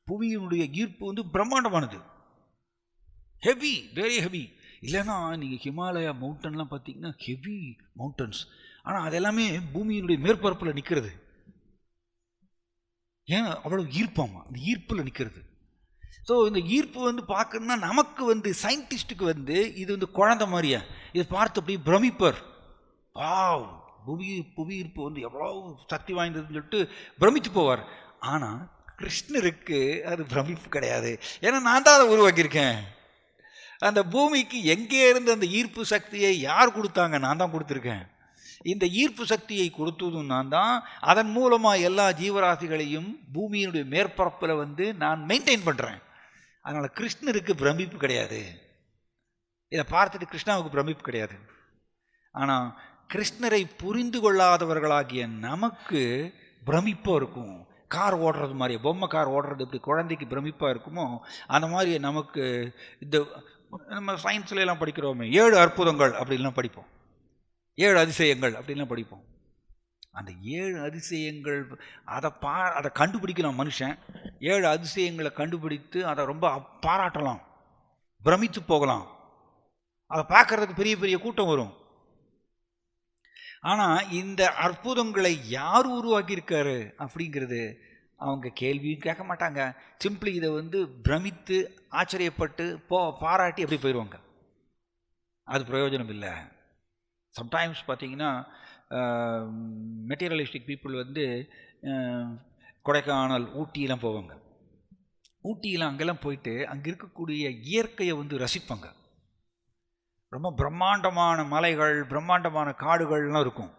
புவியினுடைய ஈர்ப்பு பிரம்மாண்டமானது, ஹெவி, வெரி ஹெவி. இல்லைன்னா நீங்கள் ஹிமாலயா மவுண்டன்லாம் பார்த்தீங்கன்னா ஹெவி மவுண்டன்ஸ், ஆனால் அது எல்லாமே பூமியினுடைய மேற்பரப்பில் நிற்கிறது. ஏன் அவ்வளோ ஈர்ப்பாமா? அந்த ஈர்ப்பில் நிற்கிறது. ஸோ இந்த ஈர்ப்பு பார்க்கணுன்னா நமக்கு சயின்டிஸ்ட்டுக்கு இது குழந்தை மாதிரியா, இதை பார்த்து அப்படியே பிரமிப்பர். வாவ், புவி ஈர்ப்பு எவ்வளோ சக்தி வாய்ந்ததுன்னு சொல்லிட்டு பிரமித்து போவார். ஆனால் கிருஷ்ணருக்கு அது பிரமிப்பு கிடையாது. ஏன்னா நான் தான் அதை உருவாக்கியிருக்கேன். அந்த பூமிக்கு எங்கே இருந்து அந்த ஈர்ப்பு சக்தியை யார் கொடுத்தாங்க? நான் தான் கொடுத்துருக்கேன். இந்த ஈர்ப்பு சக்தியை கொடுத்ததும் நான் தான். அதன் மூலமாக எல்லா ஜீவராசிகளையும் பூமியினுடைய மேற்பரப்பில் நான் மெயின்டைன் பண்ணுறேன். அதனால் கிருஷ்ணருக்கு பிரமிப்பு கிடையாது. இதை பார்த்துட்டு கிருஷ்ணாவுக்கு பிரமிப்பு கிடையாது. ஆனால் கிருஷ்ணரை புரிந்து கொள்ளாதவர்களாகிய நமக்கு பிரமிப்பாக இருக்கும். கார் ஓடுறது மாதிரி, பொம்மை கார் ஓடுறது எப்படி குழந்தைக்கு பிரமிப்பாக இருக்குமோ அந்த மாதிரி நமக்கு இந்த நம்ம சயின்ஸ்ல எல்லாம் படிக்கிறோமே, 7 அற்புதங்கள் அப்படின்லாம் படிப்போம், 7 அதிசயங்கள் அப்படின்லாம் படிப்போம். அந்த 7 அதிசயங்கள் அதை கண்டுபிடிக்கலாம் மனுஷன். 7 அதிசயங்களை கண்டுபிடித்து அதை ரொம்ப பாராட்டலாம், பிரமித்து போகலாம். அதை பார்க்கறதுக்கு பெரிய பெரிய கூட்டம் வரும். ஆனால் இந்த அற்புதங்களை யார் உருவாக்கியிருக்காரு அப்படிங்கிறது அவங்க கேள்வியும் கேட்க மாட்டாங்க. சிம்பிளி இதை பிரமித்து ஆச்சரியப்பட்டு பாராட்டி அப்படி போயிடுவாங்க. அது பிரயோஜனம் இல்லை. சம்டைம்ஸ் பார்த்தீங்கன்னா மெட்டீரியலிஸ்டிக் பீப்புள் கொடைக்கானல், ஊட்டியெலாம் போவாங்க. ஊட்டியில் அங்கெல்லாம் போயிட்டு அங்கே இருக்கக்கூடிய இயற்கையை ரசிப்பாங்க. ரொம்ப பிரம்மாண்டமான மலைகள், பிரம்மாண்டமான காடுகள்லாம் இருக்கும்.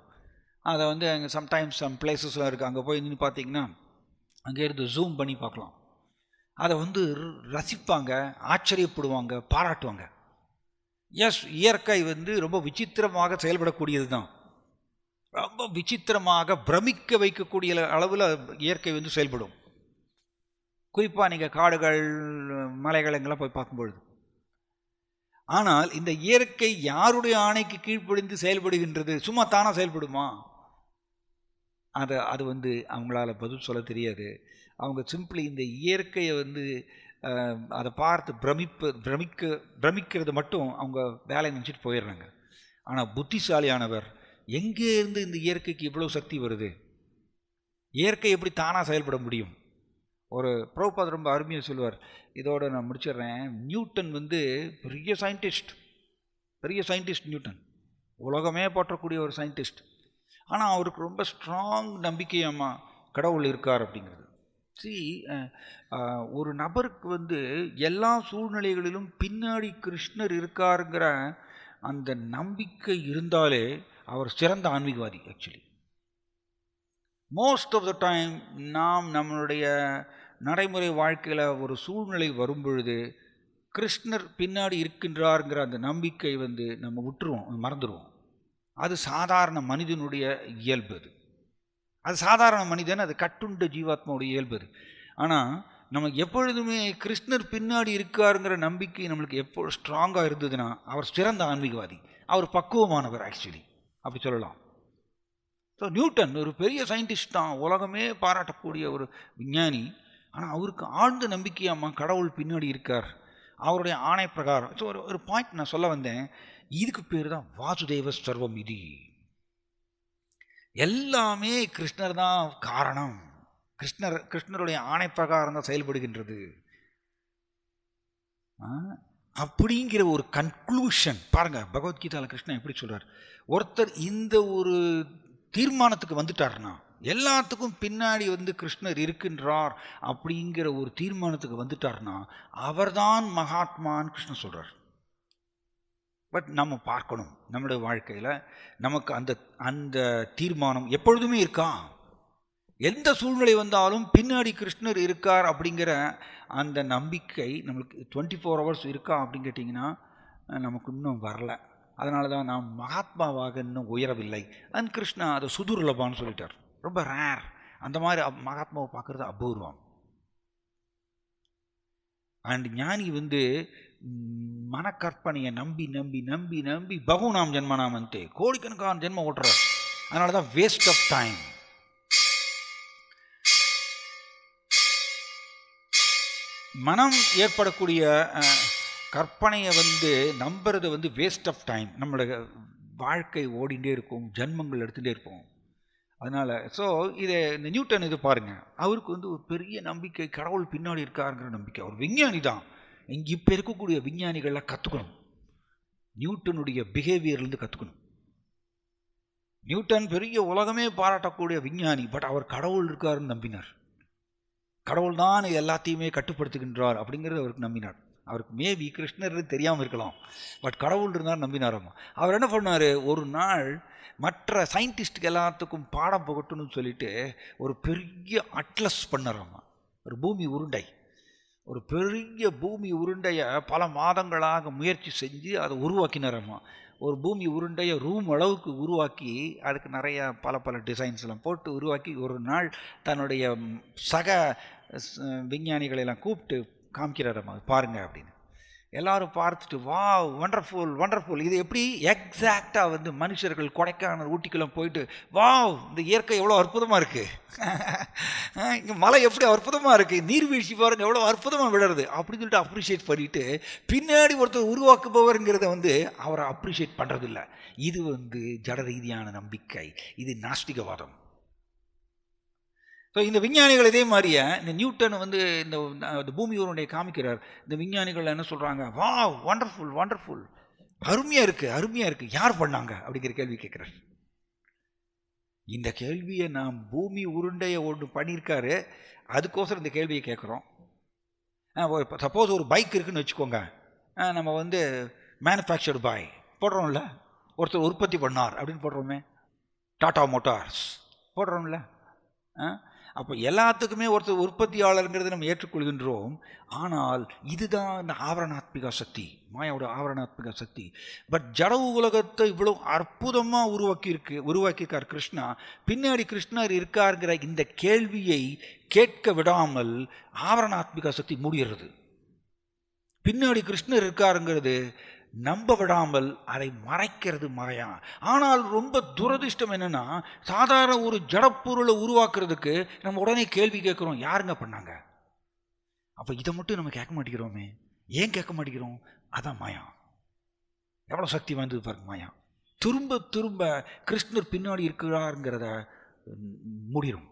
அதை அங்கே சம்டைம்ஸ் சம் பிளேசஸ்லாம் இருக்குது. அங்கே போய் நின்று பார்த்தீங்கன்னா அங்கே இருந்து ஜூம் பண்ணி பார்க்கலாம். அதை ரசிப்பாங்க, ஆச்சரியப்படுவாங்க, பாராட்டுவாங்க. எஸ், இயற்கை ரொம்ப விசித்திரமாக செயல்படக்கூடியது தான். ரொம்ப விசித்திரமாக பிரமிக்க வைக்கக்கூடிய அளவில் இயற்கை செயல்படும். குறிப்பாக நீங்கள் காடுகள், மலைகள் எங்கெல்லாம் போய் பார்க்கும்பொழுது. ஆனால் இந்த இயற்கை யாருடைய ஆணைக்கு கீழ்ப்படிந்து செயல்படுகின்றது? சும்மா தானாக செயல்படுமா? அது அவங்களால பதில் சொல்ல தெரியாது. அவங்க சிம்பிளி இந்த இயற்கையை அதை பார்த்து பிரமிக்கிறது மட்டும் அவங்க வேலையை நினச்சிட்டு போயிடுறாங்க. ஆனால் புத்திசாலியானவர் எங்கே இருந்து இந்த இயற்கைக்கு இவ்வளோ சக்தி வருது, இயற்கை எப்படி தானாக செயல்பட முடியும்? ஒரு பிரபுபாத் ரொம்ப அருமையாக சொல்லுவார், இதோட நான் முடிச்சிடுறேன். நியூட்டன் வந்து பெரிய சயின்டிஸ்ட் நியூட்டன், உலகமே போற்றக்கூடிய ஒரு சயின்டிஸ்ட். ஆனால் அவருக்கு ரொம்ப ஸ்ட்ராங் நம்பிக்கையாம்மா கடவுள் இருக்கார் அப்படிங்கிறது. ஒரு நபருக்கு வந்து எல்லா சூழ்நிலைகளிலும் பின்னாடி கிருஷ்ணர் இருக்காருங்கிற அந்த நம்பிக்கை இருந்தாலே அவர் சிறந்த ஆன்மீகவாதி. Actually most of the time நாம் நம்மளுடைய நடைமுறை வாழ்க்கையில் ஒரு சூழ்நிலை வரும்பொழுது கிருஷ்ணர் பின்னாடி இருக்கின்றாருங்கிற அந்த நம்பிக்கை வந்து நம்ம விட்டுருவோம், மறந்துடுவோம். அது சாதாரண மனிதனுடைய இயல்பு. அது சாதாரண மனிதன், அது கட்டுண்ட ஜீவாத்மாவுடைய இயல்பு. ஆனால் நமக்கு எப்பொழுதுமே கிருஷ்ணர் பின்னாடி இருக்காருங்கிற நம்பிக்கை நம்மளுக்கு எப்போ ஸ்ட்ராங்காக இருந்ததுன்னா அவர் சிறந்த ஆன்மீகவாதி, அவர் பக்குவமானவர் ஆக்சுவலி அப்படி சொல்லலாம். ஸோ நியூட்டன் ஒரு பெரிய சயின்டிஸ்ட் தான், உலகமே பாராட்டக்கூடிய ஒரு விஞ்ஞானி. ஆனால் அவருக்கு ஆழ்ந்த நம்பிக்கையாம்மா கடவுள் பின்னாடி இருக்கார், அவருடைய ஆணை பிரகாரம். ஸோ ஒரு பாயிண்ட் நான் சொல்ல வந்தேன், இதுக்கு பேர் தான் வாசுதேவ சர்வம். இது எல்லாமே கிருஷ்ணர் தான் காரணம், கிருஷ்ணருடைய ஆணை பிரகாரம் தான் செயல்படுகின்றது அப்படிங்கிற ஒரு கன்க்ளூஷன் பாருங்க. பகவத்கீதாவில் கிருஷ்ணன் எப்படி சொல்றார், ஒருத்தர் இந்த ஒரு தீர்மானத்துக்கு வந்துட்டார்னா, எல்லாத்துக்கும் பின்னாடி வந்து கிருஷ்ணர் இருக்கின்றார் அப்படிங்கிற ஒரு தீர்மானத்துக்கு வந்துட்டார்னா அவர்தான் மகாத்மான்னு கிருஷ்ணன் சொல்றார். பட் நம்ம பார்க்கணும் நம்முடைய வாழ்க்கையில் நமக்கு அந்த அந்த தீர்மானம் எப்பொழுதுமே இருக்கா? எந்த சூழ்நிலை வந்தாலும் பின்னாடி கிருஷ்ணர் இருக்கார் அப்படிங்கிற அந்த நம்பிக்கை நம்மளுக்கு 24 hours இருக்கா அப்படின்னு கேட்டிங்கன்னா நமக்கு இன்னும் வரல. அதனால தான் நாம் மகாத்மாவாக இன்னும் உயரவில்லை. அண்ட் கிருஷ்ணா அதை சுதுர்லபான்னு சொல்லிட்டார், ரொம்ப ரேர். அந்த மாதிரி மகாத்மாவை பார்க்குறது அபூர்வம். அண்ட் ஞானி வந்து மனக்கற்பனையை நம்பி நம்பி நம்பி நம்பி பகுநாம் ஜென்மனாமன்ட்டு கோடிக்கணக்கான ஜென்மம் ஓட்டுறார். அதனால தான் வேஸ்ட் ஆஃப் டைம். மனம் ஏற்படக்கூடிய கற்பனையை வந்து நம்புறது வந்து வேஸ்ட் ஆஃப் டைம். நம்மளோட வாழ்க்கை ஓடிண்டே இருக்கும், ஜென்மங்கள் எடுத்துகிட்டே இருப்போம். அதனால் ஸோ இதை இந்த நியூட்டன் இது பாருங்கள், அவருக்கு வந்து ஒரு பெரிய நம்பிக்கை, கடவுள் பின்னாடி இருக்காருங்கிற நம்பிக்கை. அவர் விஞ்ஞானி தான். இங்கே இப்போ இருக்கக்கூடிய விஞ்ஞானிகள்லாம் கற்றுக்கணும், நியூட்டனுடைய பிஹேவியர்லேருந்து கற்றுக்கணும். நியூட்டன் பெரிய உலகமே பாராட்டக்கூடிய விஞ்ஞானி, பட் அவர் கடவுள் இருக்காருன்னு நம்பினார். கடவுள் தான் எல்லாத்தையுமே கட்டுப்படுத்துகின்றார் அப்படிங்கிறது அவருக்கு நம்பினார். அவருக்கு மேபி கிருஷ்ணர் தெரியாமல் இருக்கலாம், பட் கடவுள் இருந்தார் நம்பினாராம்மா. அவர் என்ன பண்ணார், ஒரு நாள் மற்ற சயின்டிஸ்டுக்கு எல்லாத்துக்கும் பாடம் புகட்டணும்னு சொல்லிட்டு ஒரு பெரிய அட்லஸ் பண்ணாராம்மா. ஒரு பூமி உருண்டை, ஒரு பெரிய பூமி உருண்டையை பல மாதங்களாக முயற்சி செஞ்சு அதை உருவாக்கினாராம்மா. ஒரு பூமி உருண்டையை ரூம் அளவுக்கு உருவாக்கி அதுக்கு நிறைய பல டிசைன்ஸ்லாம் போட்டு உருவாக்கி ஒரு நாள் தன்னுடைய சக விஞ்ஞானிகளெல்லாம் கூப்பிட்டு காமிக்கிறாரம்மா, பாருங்க அப்படின்னு. எல்லாரும் பார்த்துட்டு வா வண்டர்ஃபுல் வண்டர்ஃபுல், இது எப்படி எக்ஸாக்டாக வந்து மனுஷர்கள் கொடைக்கானல் ஊட்டிக்கெல்லாம் போயிட்டு வா இந்த இயற்கை எவ்வளோ அற்புதமாக இருக்குது, இங்கே மலை எப்படி அற்புதமாக இருக்குது, நீர்வீழ்ச்சி பாருங்கள் எவ்வளோ அற்புதமாக விடுறது அப்படின்னு சொல்லிட்டு அப்ரிஷியேட் பண்ணிவிட்டு பின்னாடி ஒருத்தர் உருவாக்குபவருங்கிறத வந்து அவரை அப்ரிஷியேட் பண்ணுறதில்ல. இது வந்து ஜட ரீதியான நம்பிக்கை, இது நாஸ்திகவாதம். ஸோ இந்த விஞ்ஞானிகள் இதே மாதிரியே இந்த நியூட்டன் வந்து இந்த பூமி உருண்டையை காமிக்கிறார். இந்த விஞ்ஞானிகள் என்ன சொல்கிறாங்க, வா வண்டர்ஃபுல் வண்டர்ஃபுல், அருமையாக இருக்குது, யார் பண்ணாங்க அப்படிங்கிற கேள்வி கேட்குறார். இந்த கேள்வியை நாம் பூமி உருண்டையை ஒன்று பண்ணியிருக்காரு, அதுக்கோசரம் இந்த கேள்வியை கேட்குறோம். சப்போஸ் ஒரு பைக் இருக்குதுன்னு வச்சுக்கோங்க, நம்ம வந்து மேனுஃபேக்சர்டு பை போடுறோம்ல, ஒருத்தர் உற்பத்தி பண்ணார் அப்படின்னு போடுறோமே, டாடா மோட்டார்ஸ் போடுறோம்ல. அப்போ எல்லாத்துக்குமே ஒருத்தர் உற்பத்தியாளருங்கிறத நம்ம ஏற்றுக்கொள்கின்றோம். ஆனால் இதுதான் இந்த ஆவரணாத்மிகா சக்தி, மாயாவோட ஆவரணாத்மிகா சக்தி. பட் ஜட உலகத்தை இவ்வளோ அற்புதமாக உருவாக்கியிருக்கார் கிருஷ்ணா. பின்னாடி கிருஷ்ணர் இருக்காருங்கிற இந்த கேள்வியை கேட்க விடாமல் ஆவரணாத்மிகா சக்தி மூடிடுறது. பின்னாடி கிருஷ்ணர் இருக்காருங்கிறது நம்ப விடாமல் அதை மறைக்கிறது மாயா. ஆனால் ரொம்ப துரதிர்ஷ்டம் என்னன்னா, சாதாரண ஒரு ஜடப்பொருளை உருவாக்குறதுக்கு நம்ம உடனே கேள்வி கேட்குறோம், யாருங்க பண்ணாங்க? அப்போ இதை மட்டும் நம்ம கேட்க மாட்டேங்கிறோமே. ஏன் கேட்க மாட்டேங்கிறோம்? அதான் மாயா. எவ்வளோ சக்தி வாய்ந்தது பாருங்க மாயா. திரும்ப திரும்ப கிருஷ்ணர் பின்னாடி இருக்கிறாருங்கிறத முடியும்,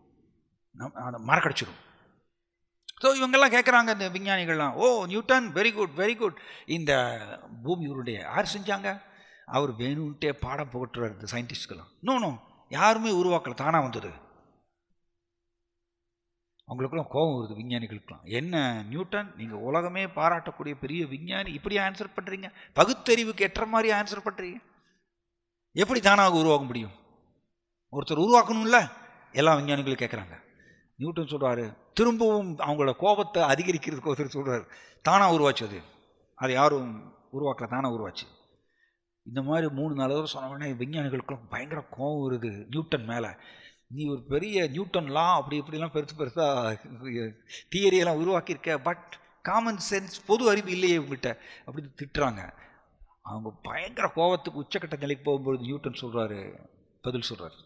அதை மறக்கடிச்சிடும். ஸோ இவங்கெல்லாம் கேட்குறாங்க, இந்த விஞ்ஞானிகள்லாம், ஓ Newton very good very good, இந்த பூமி உருண்டைய யார் செஞ்சாங்க? அவர் வேணும்ன்ட்டே பாடம் புகட்டுறாரு இந்த சயின்டிஸ்ட்கெல்லாம். நோ யாருமே உருவாக்கல, தானாக வந்தது. அவங்களுக்குலாம் கோபம் வருது விஞ்ஞானிகளுக்கெல்லாம். என்ன நியூட்டன், நீங்கள் உலகமே பாராட்டக்கூடிய பெரிய விஞ்ஞானி, இப்படி ஆன்சர் பண்ணுறீங்க? பகுத்தறிவுக்கு ஏற்ற மாதிரி ஆன்சர் பண்ணுறீங்க, எப்படி தானாக உருவாக்க முடியும்? ஒருத்தர் உருவாக்கணும்ல, எல்லா விஞ்ஞானிகளும் கேட்குறாங்க. நியூட்டன் சொல்கிறாரு, திரும்பவும் அவங்களோட கோபத்தை அதிகரிக்கிறதுக்கு ஒருத்தர் சொல்கிறார், தானாக உருவாச்சு, அது யாரும் உருவாக்கல, தானாக உருவாச்சு. இந்த மாதிரி 3-4 தடவை சொன்ன உடனே விஞ்ஞானிகளுக்குலாம் பயங்கர கோபம் வருது நியூட்டன் மேலே. நீ ஒரு பெரிய நியூட்டன் லா அப்படி இப்படிலாம் பெருசாக தியரியெல்லாம் உருவாக்கியிருக்க, பட் காமன் சென்ஸ், பொது அறிவு இல்லையே உங்கள்கிட்ட, அப்படின்னு திட்டுறாங்க. அவங்க பயங்கர கோபத்துக்கு உச்சக்கட்ட நிலைக்கு போகும்போது நியூட்டன் சொல்கிறாரு, பதில் சொல்கிறார்,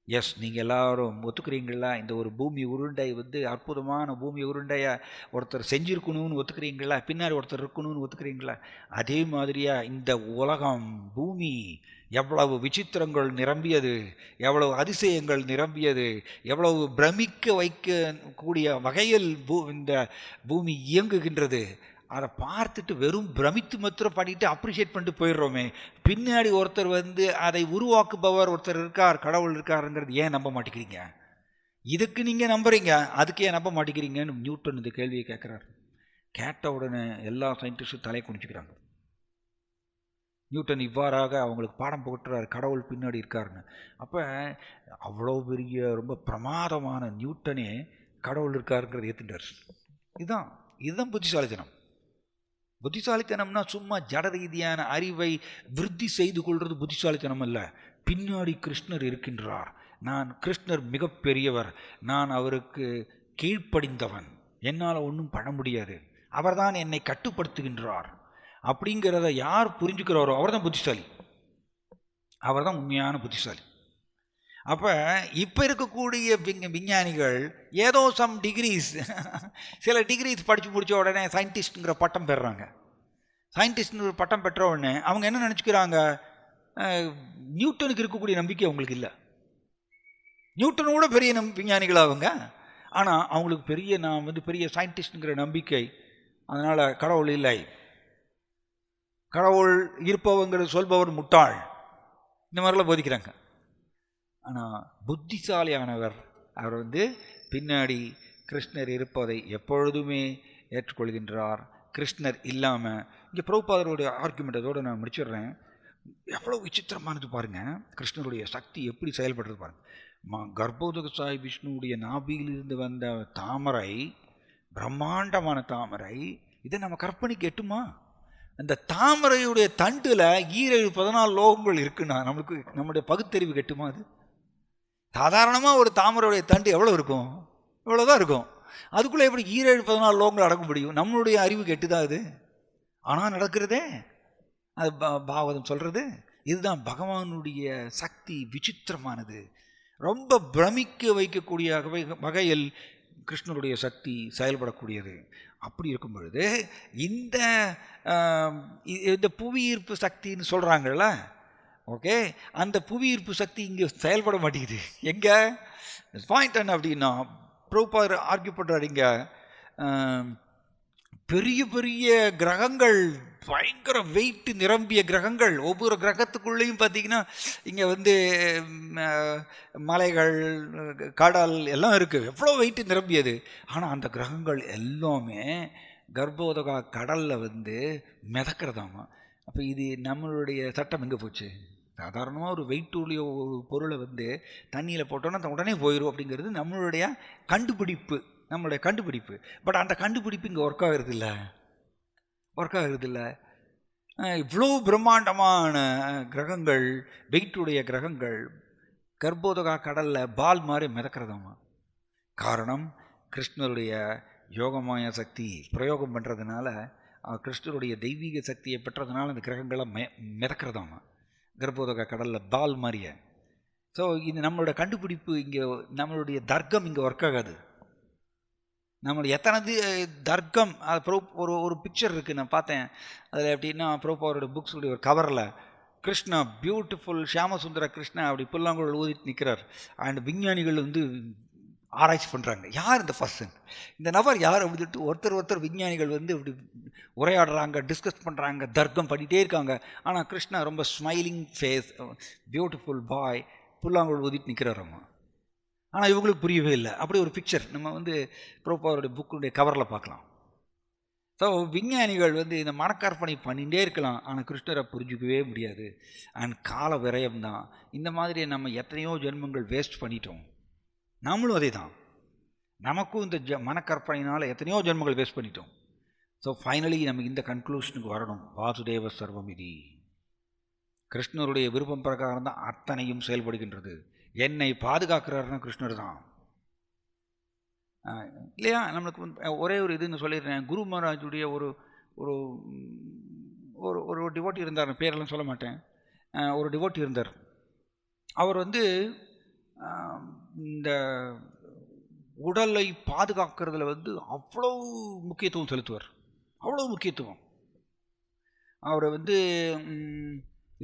எஸ், நீங்கள் எல்லாரும் ஒத்துக்கிறீங்களா, இந்த ஒரு பூமி உருண்டை அற்புதமான பூமி உருண்டையை ஒருத்தர் செஞ்சுருக்கணும்னு ஒத்துக்கிறீங்களா, பின்னாடி ஒருத்தர் இருக்கணும்னு ஒத்துக்கிறீங்களா? அதே மாதிரியாக இந்த உலகம், பூமி எவ்வளவு விசித்திரங்கள் நிரம்பியது, எவ்வளவு அதிசயங்கள் நிரம்பியது, எவ்வளவு பிரமிக்க வைக்கக்கூடிய வகையில் இந்த பூமி இயங்குகின்றது. அதை பார்த்துட்டு வெறும் பிரமித்து மாத்திரம் பண்ணிட்டு அப்ரிஷியேட் பண்ணிட்டு போயிடுறோமே, பின்னாடி ஒருத்தர் அதை உருவாக்குபவர் ஒருத்தர் இருக்கார், கடவுள் இருக்காருங்கிறது ஏன் நம்ப மாட்டேங்கிறீங்க? இதுக்கு நீங்கள் நம்புறீங்க, அதுக்கு ஏன் நம்ப மாட்டேங்கிறீங்கன்னு நியூட்டன் இந்த கேள்வியை கேட்குறாரு. கேட்ட உடனே எல்லா சயின்டிஸ்டும் தலை குனிச்சுக்கிறாங்க. நியூட்டன் இவ்வாறாக அவங்களுக்கு பாடம் புகட்டுறாரு, கடவுள் பின்னாடி இருக்காருன்னு. அப்போ அவ்வளோ பெரிய ரொம்ப பிரமாதமான நியூட்டனே கடவுள் இருக்காருங்கிறது ஏற்றுட்டார். இதுதான் புத்திசாலித்தனம். புத்திசாலித்தனம்னா சும்மா ஜட ரீதியான அறிவை விருத்தி செய்து கொள்வது புத்திசாலித்தனம் அல்ல. பின்னாடி கிருஷ்ணர் இருக்கின்றார், கிருஷ்ணர் மிகப்பெரியவர், நான் அவருக்கு கீழ்ப்படிந்தவன், என்னால் ஒன்றும் பண்ண முடியாது, அவர்தான் என்னை கட்டுப்படுத்துகின்றார் அப்படிங்கிறத யார் புரிஞ்சுக்கிறாரோ அவர் தான் புத்திசாலி, அவர் தான் உண்மையான புத்திசாலி. அப்போ இப்போ இருக்கக்கூடிய விஞ்ஞானிகள் ஏதோ சம் டிகிரிஸ், சில டிகிரிஸ் படித்து முடித்த உடனே சயின்டிஸ்ட்டுங்கிற பட்டம் பெறுறாங்க. சயின்டிஸ்ட்ங்கிற பட்டம் பெற்ற உடனே அவங்க என்ன நினச்சிக்கிறாங்க, நியூட்டனுக்கு இருக்கக்கூடிய நம்பிக்கை அவங்களுக்கு இல்லை. நியூட்டனோட பெரிய விஞ்ஞானிகள் அவங்க, ஆனால் அவங்களுக்கு நான் பெரிய சயின்டிஸ்ட்டுங்கிற நம்பிக்கை. அதனால் கடவுள் இல்லை, கடவுள் இருப்பவங்கிற சொல்பவர் முட்டாள், இந்த மாதிரிலாம் போதிக்கிறாங்க. ஆனால் புத்திசாலியானவர் அவர் பின்னாடி கிருஷ்ணர் இருப்பதை எப்பொழுதுமே ஏற்றுக்கொள்கின்றார். கிருஷ்ணர் இல்லாமல், இங்கே பிரபுபாதருடைய ஆர்குமெண்ட் அதோடு நான் முடிச்சிடுறேன். எவ்வளோ விசித்திரமானது பாருங்கள், கிருஷ்ணருடைய சக்தி எப்படி செயல்படுறது பாருங்கள். கர்ப்போதக சாய் விஷ்ணுவுடைய நாபியிலிருந்து வந்த தாமரை, பிரம்மாண்டமான தாமரை, இதை நம்ம கற்பனைக்கு எட்டுமா? அந்த தாமரையுடைய தண்டில் 14 லோகங்கள் இருக்குன்னா நம்முடைய பகுத்தறிவு கெட்டுமா? அது சாதாரணமாக ஒரு தாமரையுடைய தண்டு எவ்வளோ இருக்கும்? இவ்வளோதான் இருக்கும். அதுக்குள்ளே எப்படி 14 லோகங்கள் அடக்க முடியும்? நம்மளுடைய அறிவு கெட்டுதான் அது. ஆனால் நடக்கிறதே அது பாகவதம் சொல்கிறது. இதுதான் பகவானுடைய சக்தி, விசித்திரமானது, ரொம்ப பிரமிக்க வைக்கக்கூடிய வகையில் கிருஷ்ணருடைய சக்தி செயல்படக்கூடியது. அப்படி இருக்கும் பொழுது இந்த புவியீர்ப்பு சக்தின்னு சொல்கிறாங்கல்ல, ஓகே, அந்த புவியீர்ப்பு சக்தி இங்கே செயல்பட மாட்டேங்குது. எங்கே பாயிண்ட் என்ன அப்படின்னா, பிரபுபாதர் ஆர்கியூ பண்ணுறாரு, இங்கே பெரிய பெரிய கிரகங்கள், பயங்கர வெயிட் நிரம்பிய கிரகங்கள், ஒவ்வொரு கிரகத்துக்குள்ளேயும் பார்த்தீங்கன்னா இங்கே மலைகள், கடல் எல்லாம் இருக்குது, எவ்வளோ வெயிட் நிரம்பியது. ஆனால் அந்த கிரகங்கள் எல்லாமே கர்ப்போதகா கடலில் மிதக்கிறதாமா. அப்போ இது நம்மளுடைய சட்டம் எங்கே போச்சு? சாதாரணமாக ஒரு வெயிட் உள்ள ஒரு பொருளை தண்ணியில் போட்டோன்னா உடனே போயிடும் அப்படிங்கிறது நம்மளுடைய கண்டுபிடிப்பு, பட் அந்த கண்டுபிடிப்பு இங்கே ஒர்க் ஆகுறதில்ல. இவ்வளோ பிரம்மாண்டமான கிரகங்கள், வெயிட்டுடைய கிரகங்கள் கர்ப்போதகா கடலில் பால் மாதிரி மிதக்கிறதாமா. காரணம், கிருஷ்ணருடைய யோகமாய சக்தி பிரயோகம் பண்ணுறதுனால, கிருஷ்ணருடைய தெய்வீக சக்தியை பெற்றதுனால அந்த கிரகங்களை மிதக்கிறதாமா கர்ப்போதகா கடலில் பால் மாதிரியே. ஸோ இது நம்மளோட கண்டுபிடிப்பு, இங்கே நம்மளுடைய தர்க்கம் இங்கே ஒர்க் ஆகாது. நம்மளோட எத்தனை தர்க்கம் அது ஒரு ஒரு பிக்சர் இருக்குது, நான் பார்த்தேன். அதில் எப்படின்னா அவரோட புக்ஸுடைய ஒரு கவரில் கிருஷ்ணா பியூட்டிஃபுல் ஷியாமசுந்தர கிருஷ்ணா அப்படி புல்லாங்குழல் ஊதிட்டு நிற்கிறார். அண்ட் விஞ்ஞானிகள் வந்து ஆராய்ச்சி பண்ணுறாங்க, யார் இந்த பர்சன், இந்த நபர் யார் அப்படின்ட்டு ஒருத்தர் விஞ்ஞானிகள் வந்து இப்படி உரையாடுறாங்க, டிஸ்கஸ் பண்ணுறாங்க, தர்க்கம் பண்ணிகிட்டே இருக்காங்க. ஆனால் கிருஷ்ணா ரொம்ப ஸ்மைலிங் ஃபேஸ், பியூட்டிஃபுல் பாய், புல்லாங்குழல் ஊதிட்டு நிற்கிறாரம்மா. ஆனால் இவங்களுக்கு புரியவே இல்லை. அப்படி ஒரு பிக்சர் நம்ம வந்து அவருடைய புக்குடைய கவரில் பார்க்கலாம். ஸோ விஞ்ஞானிகள் வந்து இந்த மனக்கற்பனை பண்ணிகிட்டே இருக்கலாம், ஆனால் கிருஷ்ணரை புரிஞ்சிக்கவே முடியாது. அண்ட் கால விரயம் தான். இந்த மாதிரி நம்ம எத்தனையோ ஜென்மங்கள் வேஸ்ட் பண்ணிட்டோம். நம்மளும் அதே தான், நமக்கும் இந்த மனக்கற்பனையினால் எத்தனையோ ஜென்மங்கள் வேஸ்ட் பண்ணிட்டோம். ஸோ ஃபைனலி நம்ம இந்த கன்க்ளூஷனுக்கு வரணும், வாசுதேவ சர்வமிதி. கிருஷ்ணருடைய விருப்பம் பிரகாரம் தான் அத்தனையும் செயல்படுகின்றது. என்னை பாதுகாக்கிறாருன்னா கிருஷ்ணர் தான், இல்லையா? நம்மளுக்கு ஒரே ஒரு இதுன்னு சொல்லிடுறேன். குரு மகாராஜுடைய ஒரு ஒரு ஒரு டிவோட்டி இருந்தார், பேரெல்லாம் சொல்ல மாட்டேன். ஒரு டிவோட்டி இருந்தார். அவர் வந்து இந்த உடலை பாதுகாக்கிறதுல வந்து அவ்வளோ முக்கியத்துவம் செலுத்துவார், அவ்வளோ முக்கியத்துவம். அவரை வந்து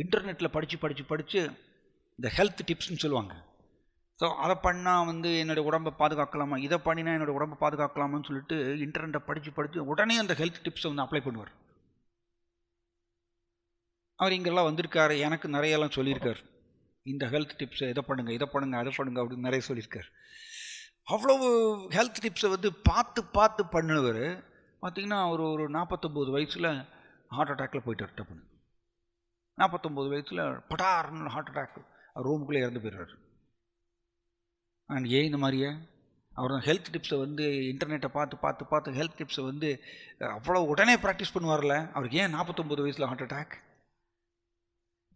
இன்டர்நெட்டில் படித்து இந்த ஹெல்த் டிப்ஸ்ன்னு சொல்லுவாங்க. ஸோ அதை பண்ணால் வந்து என்னுடைய உடம்பை பாதுகாக்கலாமா, இதை பண்ணினா என்னோடய உடம்பை பாதுகாக்கலாமான்னு சொல்லிட்டு இன்டர்நெட்டை படித்து உடனே அந்த ஹெல்த் டிப்ஸை வந்து அப்ளை பண்ணுவார். அவர் இங்கெல்லாம் வந்திருக்காரு, எனக்கு நிறையெல்லாம் சொல்லியிருக்கார். இந்த ஹெல்த் டிப்ஸை இதை பண்ணுங்கள் அதை பண்ணுங்கள் அப்படின்னு நிறைய சொல்லியிருக்கார். அவ்வளவு ஹெல்த் டிப்ஸை வந்து பார்த்து பண்ணுவர். பார்த்திங்கன்னா அவர் ஒரு 49 வயசில் ஹார்ட் அட்டாக்கில் போயிட்டார். டப்புன்னு 49 வயசில் படார்னு ஹார்ட் அட்டாக், ரூமுக்குள்ளே இறந்து போயிடுறாரு. அண்ட் ஏன் இந்த மாதிரியே அவர் ஹெல்த் டிப்ஸை வந்து இன்டர்நெட்டை பார்த்து ஹெல்த் டிப்ஸை வந்து அவ்வளோ உடனே ப்ராக்டிஸ் பண்ணுவார்ல, அவருக்கு ஏன் 49 வயசில் ஹார்ட் அட்டாக்?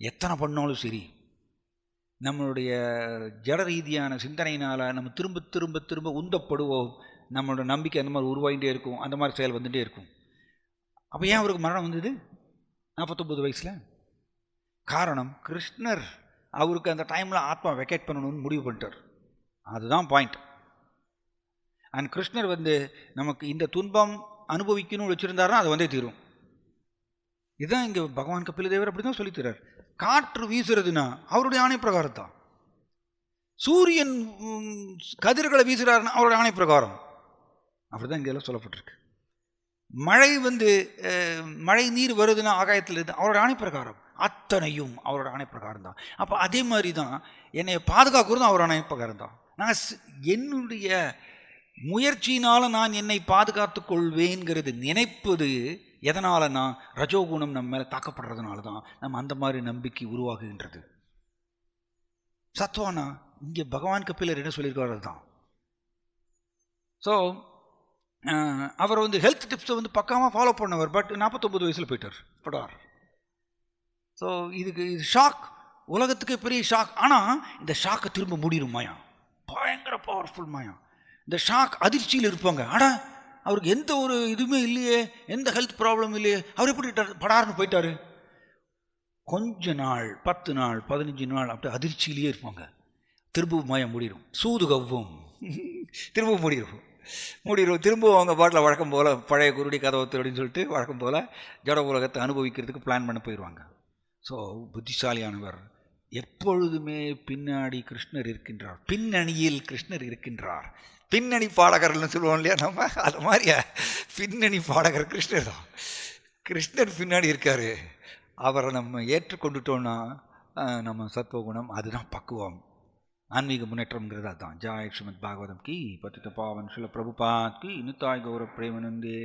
எத்தனை பண்ணாலும் சரி, நம்மளுடைய ஜட ரீதியான சிந்தனையினால் நம்ம திரும்ப உந்தப்படுவோம். நம்மளோட நம்பிக்கை அந்த மாதிரி உருவாகிட்டே இருக்கும், அந்த மாதிரி செயல் வந்துகிட்டே இருக்கும். அப்போ ஏன் அவருக்கு மரணம் வந்தது 49 வயசில்? காரணம், கிருஷ்ணர் அவருக்கு அந்த டைமில் ஆத்மா வெக்கேட் பண்ணணும்னு முடிவு பண்ணிட்டார். அதுதான் பாயிண்ட். அண்ட் கிருஷ்ணர் வந்து நமக்கு இந்த துன்பம் அனுபவிக்கணும்னு வச்சுருந்தாருன்னா அது வந்தே தீரும். இதுதான் இங்கே பகவான் கபில தேவர் அப்படி தான் சொல்லித்தரார். காற்று வீசுறதுன்னா அவருடைய ஆணை பிரகாரம் தான். சூரியன் கதிர்களை வீசுறாருன்னா அவருடைய ஆணை பிரகாரம். அப்படி தான் இங்கெல்லாம் சொல்லப்பட்டிருக்கு. மழை வந்து மழை நீர் வருதுன்னா ஆகாயத்தில் இருந்து அவரோட ஆணை பிரகாரம், அத்தனையும் அவரோட ஆணை பிரகாரம் தான். அப்போ அதே மாதிரி தான் என்னை பாதுகாக்கிறதும் அவரோட ஆணை பிரகாரம் தான். நான் என்னுடைய முயற்சியினால் நான் என்னை பாதுகாத்து கொள்வேங்கிறது நினைப்பது எதனால்? நான் ரஜோகுணம் நம்ம மேலே தாக்கப்படுறதுனால தான் நம்ம அந்த மாதிரி நம்பிக்கை உருவாகுகின்றது. சத்வானா இங்கே பகவான் கபிலர் என்ன சொல்லியிருக்காரு தான். ஸோ அவர் வந்து ஹெல்த் டிப்ஸை வந்து பக்காவாக ஃபாலோ பண்ணவர். பட் 49 வயசில் போயிட்டார் படார். ஸோ இது ஷாக், உலகத்துக்கே பெரிய ஷாக். ஆனால் இந்த ஷாக்கை திரும்ப முடியும் மாயா, பயங்கர பவர்ஃபுல் மாயா. இந்த ஷாக் அதிர்ச்சியில் இருப்பாங்க. ஆனால் அவருக்கு எந்த ஒரு இதுவுமே இல்லையே, எந்த ஹெல்த் ப்ராப்ளம் இல்லையே, அவர் எப்படி படார்னு போயிட்டாரு? கொஞ்ச நாள், 10 நாள் 15 நாள் அப்படி அதிர்ச்சியிலேயே இருப்பாங்க. திரும்பவும் மாயம் மூடிடும், சூது கவ்வும் திரும்பவும் மூடிடும். திரும்பவும் அவங்க பாட்டில் வழக்கம் போல் பழைய குருடி கதவை அப்படின்னு சொல்லிட்டு வழக்கம் போல் ஜட உலகத்தை அனுபவிக்கிறதுக்கு பிளான் பண்ண போயிடுவாங்க. ஸோ புத்திசாலியானவர் எப்பொழுதுமே பின்னாடி கிருஷ்ணர் இருக்கின்றார், பின்னணியில் கிருஷ்ணர் இருக்கின்றார். பின்னணி பாடகர்னு சொல்லுவோம் இல்லையா நம்ம, அது மாதிரியா பின்னணி பாடகர் கிருஷ்ணர் தான். கிருஷ்ணர் பின்னாடி இருக்கார். அவரை நம்ம ஏற்றுக்கொண்டுட்டோன்னா நம்ம சத்துவகுணம், அதுதான் பக்குவம், ஆன்மீக முன்னேற்றம்ங்கிறது அதுதான். ஜாய் ஸ்ரீமத் பாகவதம் கி, பतित पावन श्रील प्रभुपाद की, निताय गौर प्रेमानंदे.